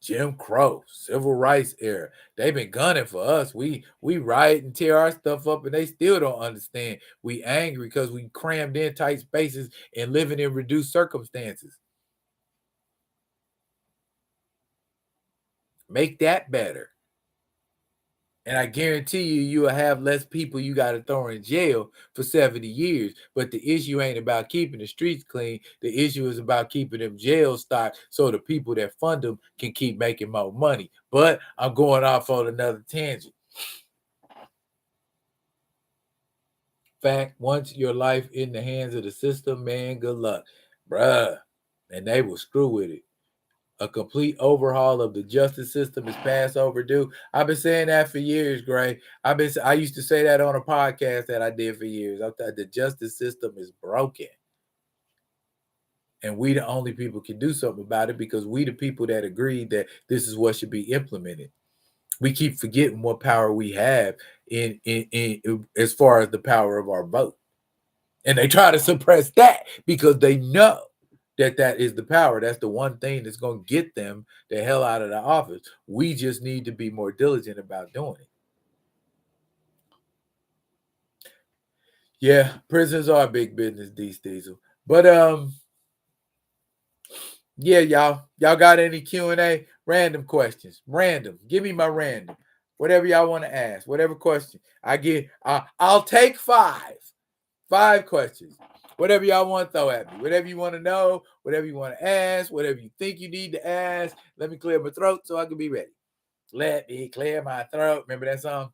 [SPEAKER 1] Jim Crow, Civil Rights era. They've been gunning for us. We riot and tear our stuff up, and they still don't understand. We angry because we crammed in tight spaces and living in reduced circumstances. Make that better. And I guarantee you will have less people you got to throw in jail for 70 years. But the issue ain't about keeping the streets clean. The issue is about keeping them jail stocked so the people that fund them can keep making more money. But I'm going off on another tangent. Fact, once your life in the hands of the system, man, good luck. Bruh. And they will screw with it. A complete overhaul of the justice system is past overdue. I've been saying that for years, Gray. I used to say that on a podcast that I did for years. I thought the justice system is broken. And we the only people can do something about it because we the people that agreed that this is what should be implemented. We keep forgetting what power we have in as far as the power of our vote. And they try to suppress that because they know that is the power. That's the one thing that's going to get them the hell out of the office. We just need to be more diligent about doing it. Yeah, prisons are big business, D Diesel. But yeah, y'all got any Q&A? Random questions. Random. Give me my random. Whatever y'all want to ask. Whatever question. I'll take 5. 5 questions. Whatever y'all want to throw at me. Whatever you want to know. Whatever you want to ask. Whatever you think you need to ask. Let me clear my throat so I can be ready. Let me clear my throat. Remember that song?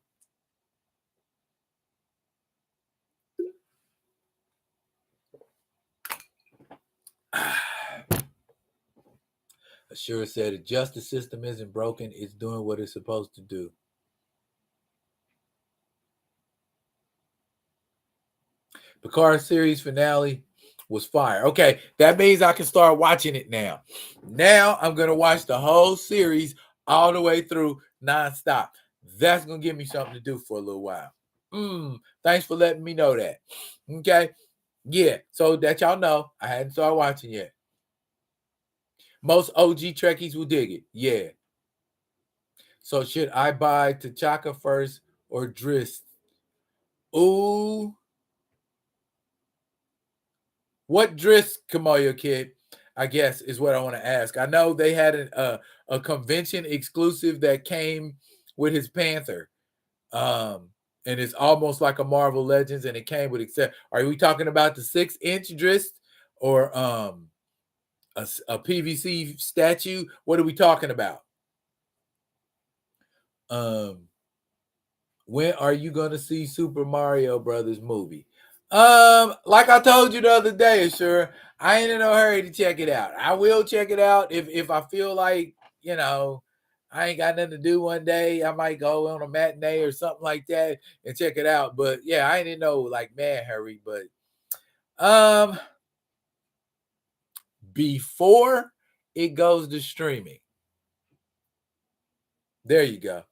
[SPEAKER 1] Assure said the justice system isn't broken. It's doing what it's supposed to do. Picard series finale was fire. Okay, that means I can start watching it now. Now I'm going to watch the whole series all the way through nonstop. That's going to give me something to do for a little while. Thanks for letting me know that. Okay. Yeah, so that y'all know, I hadn't started watching yet. Most OG Trekkies will dig it. Yeah. So should I buy T'Chaka first or Drist? Ooh. What Drist, Kamoyo Kid, I guess, is what I want to ask. I know they had a convention exclusive that came with his Panther. And it's almost like a Marvel Legends, and it came with except. Are we talking about the 6-inch Drist or a PVC statue? What are we talking about? When are you gonna see Super Mario Brothers movie? Like I told you the other day, sure, I ain't in no hurry to check it out. I will check it out if I feel like, I ain't got nothing to do one day. I might go on a matinee or something like that and check it out. But yeah, I ain't in no like mad hurry. But before it goes to streaming, there you go.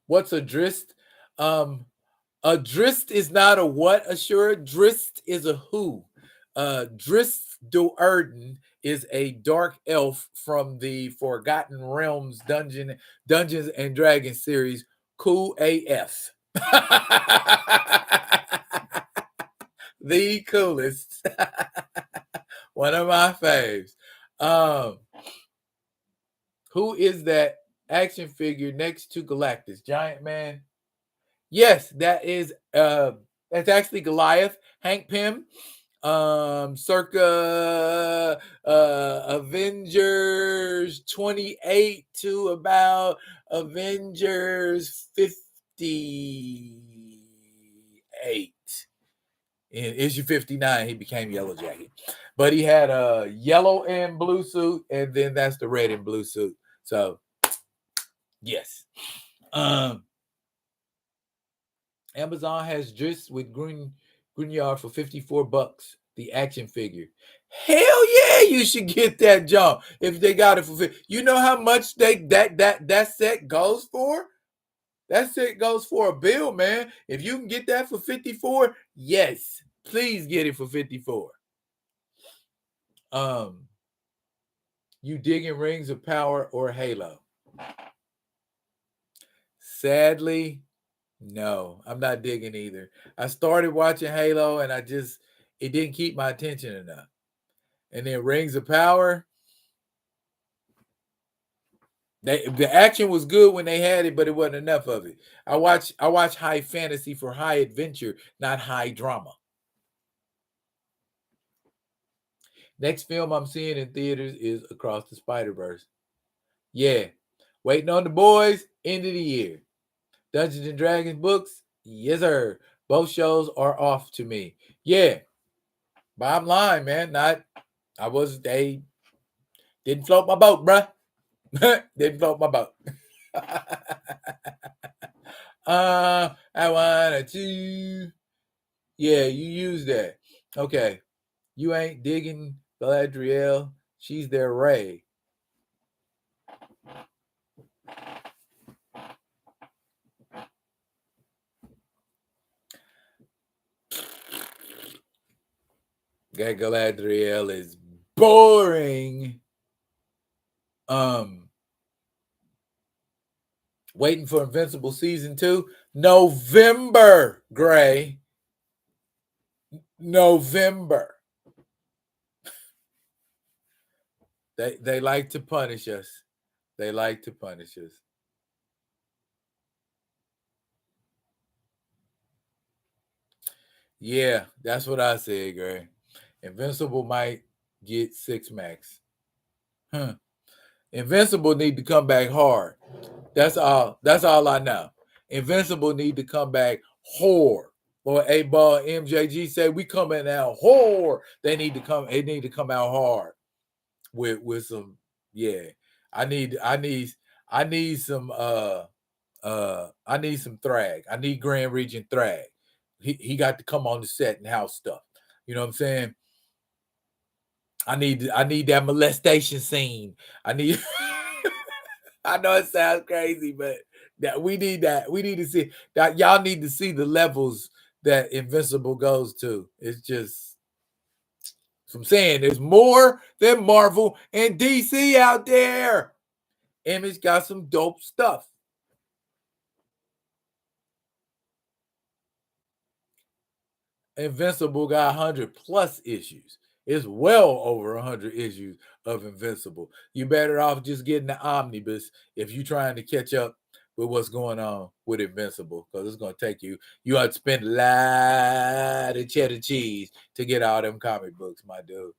[SPEAKER 1] What's a Drist? A Drist is not a what, Assure? Drist is a who. Drist Do'Urden is a dark elf from the Forgotten Realms Dungeons and Dragons series. Cool AF. The coolest. One of my faves. Who is that action figure next to Galactus? Giant Man? Yes, that's actually Goliath, Hank Pym, circa Avengers 28 to about Avengers 58. In issue 59, he became Yellow Jacket. But he had a yellow and blue suit, and then that's the red and blue suit. So, yes. Um, Amazon has Driss with Grignard for $54. The action figure. Hell yeah, you should get that jump if they got it for 50. You know how much that set goes for? That set goes for a bill, man. If you can get that for 54, yes, please get it for 54. You digging Rings of Power or Halo? Sadly, no, I'm not digging either. I started watching Halo and it didn't keep my attention enough. And then Rings of Power, the action was good when they had it, but it wasn't enough of it. I watch high fantasy for high adventure, not high drama. Next film I'm seeing in theaters is Across the Spider-Verse. Yeah. Waiting on the boys, end of the year. Dungeons and Dragons books, yes, sir. Both shows are off to me. Yeah. Bottom line, man. They didn't float my boat, bruh. Didn't float my boat. I wanted to. Yeah, you use that. Okay. You ain't digging Galadriel. She's their Ray. That Galadriel is boring. Waiting for Invincible season 2. November, Gray. November. They like to punish us. They like to punish us. Yeah, that's what I said, Gray. Invincible might get 6 max. Invincible need to come back hard. That's all. That's all I know. Invincible need to come back hard. Or A Ball MJG said we coming out hard. They need to come. They need to come out hard with some. Yeah, I need. I need some. I need some Thrag. I need Grand Region Thrag. He got to come on the set and house stuff. You know what I'm saying? I need that molestation scene. I need. I know it sounds crazy, but that we need that. We need to see that. Y'all need to see the levels that Invincible goes to. It's just I'm saying there's more than Marvel and DC out there. Image got some dope stuff. Invincible got 100 plus issues. It's well over 100 issues of Invincible. You better off just getting the omnibus if you're trying to catch up with what's going on with Invincible, because it's going to take you. You have to spend a lot of cheddar cheese to get all them comic books, my dude.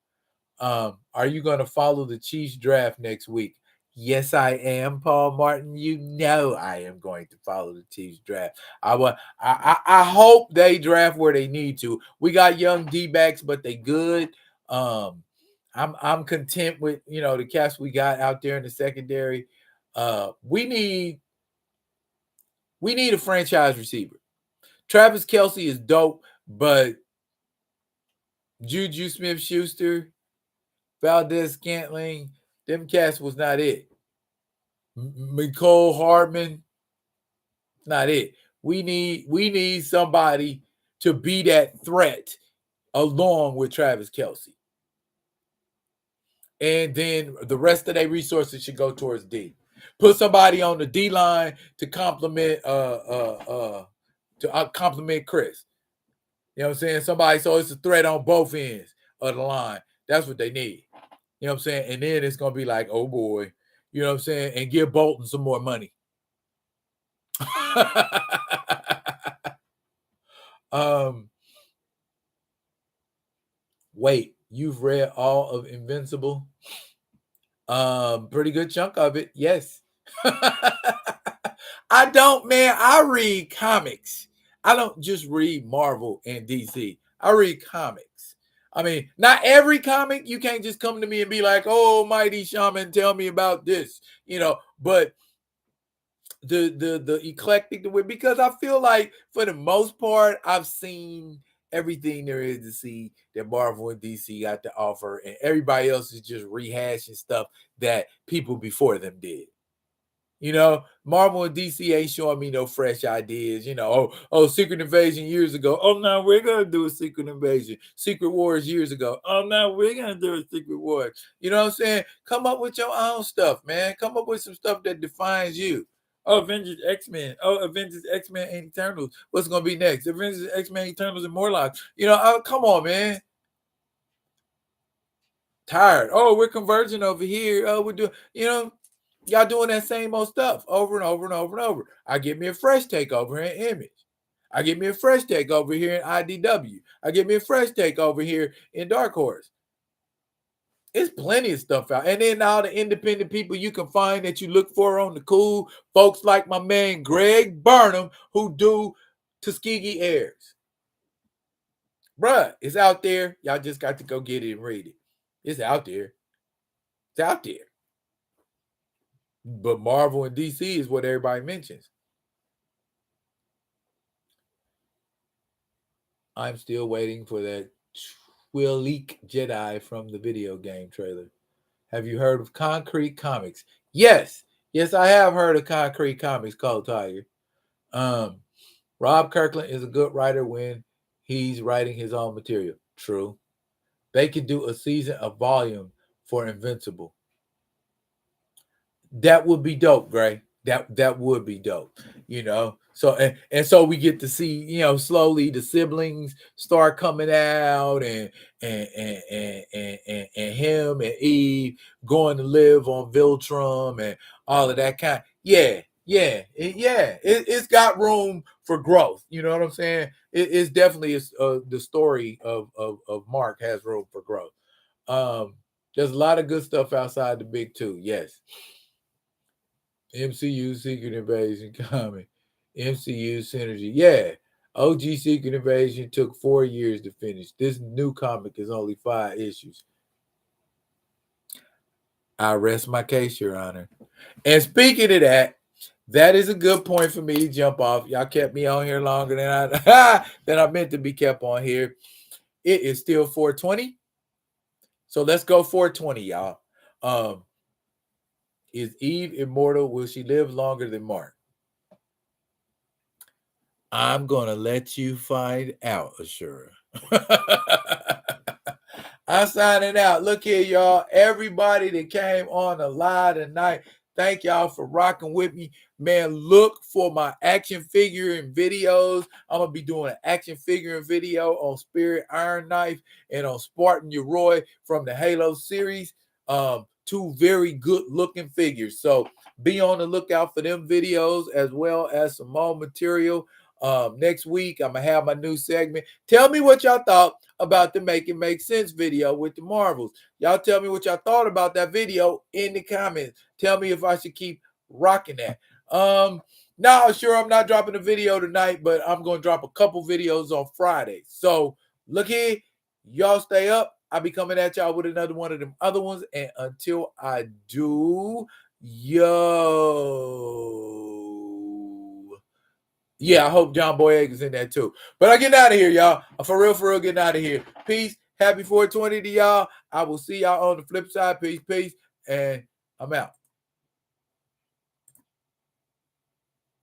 [SPEAKER 1] Are you going to follow the Chiefs draft next week? Yes, I am, Paul Martin. You know I am going to follow the Chiefs draft. I hope they draft where they need to. We got young D-backs, but they good. I'm content with the cast we got out there in the secondary. We need a franchise receiver. Travis Kelce is dope, but Juju Smith-Schuster, Valdez Scantling, them cats was not it. Mecole Hardman, not it. We need somebody to be that threat along with Travis Kelce. And then the rest of their resources should go towards D. Put somebody on the D line to complement Chris. You know what I'm saying? Somebody so it's a threat on both ends of the line. That's what they need. You know what I'm saying? And then it's gonna be like, oh boy, you know what I'm saying? And give Bolton some more money. Wait, you've read all of Invincible? Pretty good chunk of it, yes. I don't, man. I read comics. I don't just read Marvel and DC. I read comics. I mean, not every comic. You can't just come to me and be like, "Oh, Mighty Shaman, tell me about this," but the eclectic the way, because I feel like for the most part I've seen everything there is to see that Marvel and DC got to offer, and everybody else is just rehashing stuff that people before them did. You know, Marvel and DC ain't showing me no fresh ideas. You know, oh, Secret Invasion years ago. Oh no, we're gonna do a Secret Invasion. Secret Wars years ago. Oh no, we're gonna do a Secret Wars. You know what I'm saying? Come up with your own stuff, man. Come up with some stuff that defines you. Oh, Avengers X-Men. Oh, Avengers X-Men and Eternals. What's gonna be next? Avengers X-Men Eternals and Morlocks. You know, come on, man. Tired. Oh, we're converging over here. Oh, we're doing, you know, y'all doing that same old stuff over and over and over and over. I get me a fresh take over here in Image. I get me a fresh take over here in IDW. I get me a fresh take over here in Dark Horse. It's plenty of stuff out. And then all the independent people you can find that you look for on the cool, folks like my man Greg Burnham, who do Tuskegee Airs. Bruh, it's out there. Y'all just got to go get it and read it. It's out there. It's out there. But Marvel and DC is what everybody mentions. I'm still waiting for that Twi'lek Jedi from the video game trailer. Have you heard of Concrete Comics? Yes. Yes, I have heard of Concrete Comics, called Tiger. Rob Kirkland is a good writer when he's writing his own material. True. They could do a season of volume for Invincible. That would be dope, Gray. That would be dope, you know. So and so we get to see, you know, slowly the siblings start coming out, and him and Eve going to live on Viltrum and all of that kind. It's got room for growth. You know what I'm saying? It's definitely the story of Mark has room for growth. There's a lot of good stuff outside the big two. Yes. MCU Secret Invasion comic. MCU Synergy. Yeah. OG Secret Invasion took 4 years to finish. This new comic is only 5 issues. I rest my case, Your Honor. And speaking of that, that is a good point for me to jump off. Y'all kept me on here longer than I meant to be kept on here. It is still 420. So let's go 420, y'all. Is Eve immortal? Will she live longer than Mark? I'm going to let you find out, Ashura. I'm signing out. Look here, y'all. Everybody that came on the live tonight, thank y'all for rocking with me. Man, look for my action figure and videos. I'm going to be doing an action figure and video on Spirit Iron Knife and on Spartan Uroi from the Halo series. 2 very good looking figures. So be on the lookout for them videos as well as some more material. Next week, I'm going to have my new segment. Tell me what y'all thought about the Make It Make Sense video with the Marvels. Y'all tell me what y'all thought about that video in the comments. Tell me if I should keep rocking that. Now, sure, I'm not dropping a video tonight, but I'm going to drop a couple videos on Friday. So look here. Y'all stay up. I'll be coming at y'all with another one of them other ones. And until I do, yeah, I hope John Boyega is in that too. But I'm getting out of here, y'all. I'm for real getting out of here. Peace. Happy 420 to y'all. I will see y'all on the flip side. Peace. And I'm out.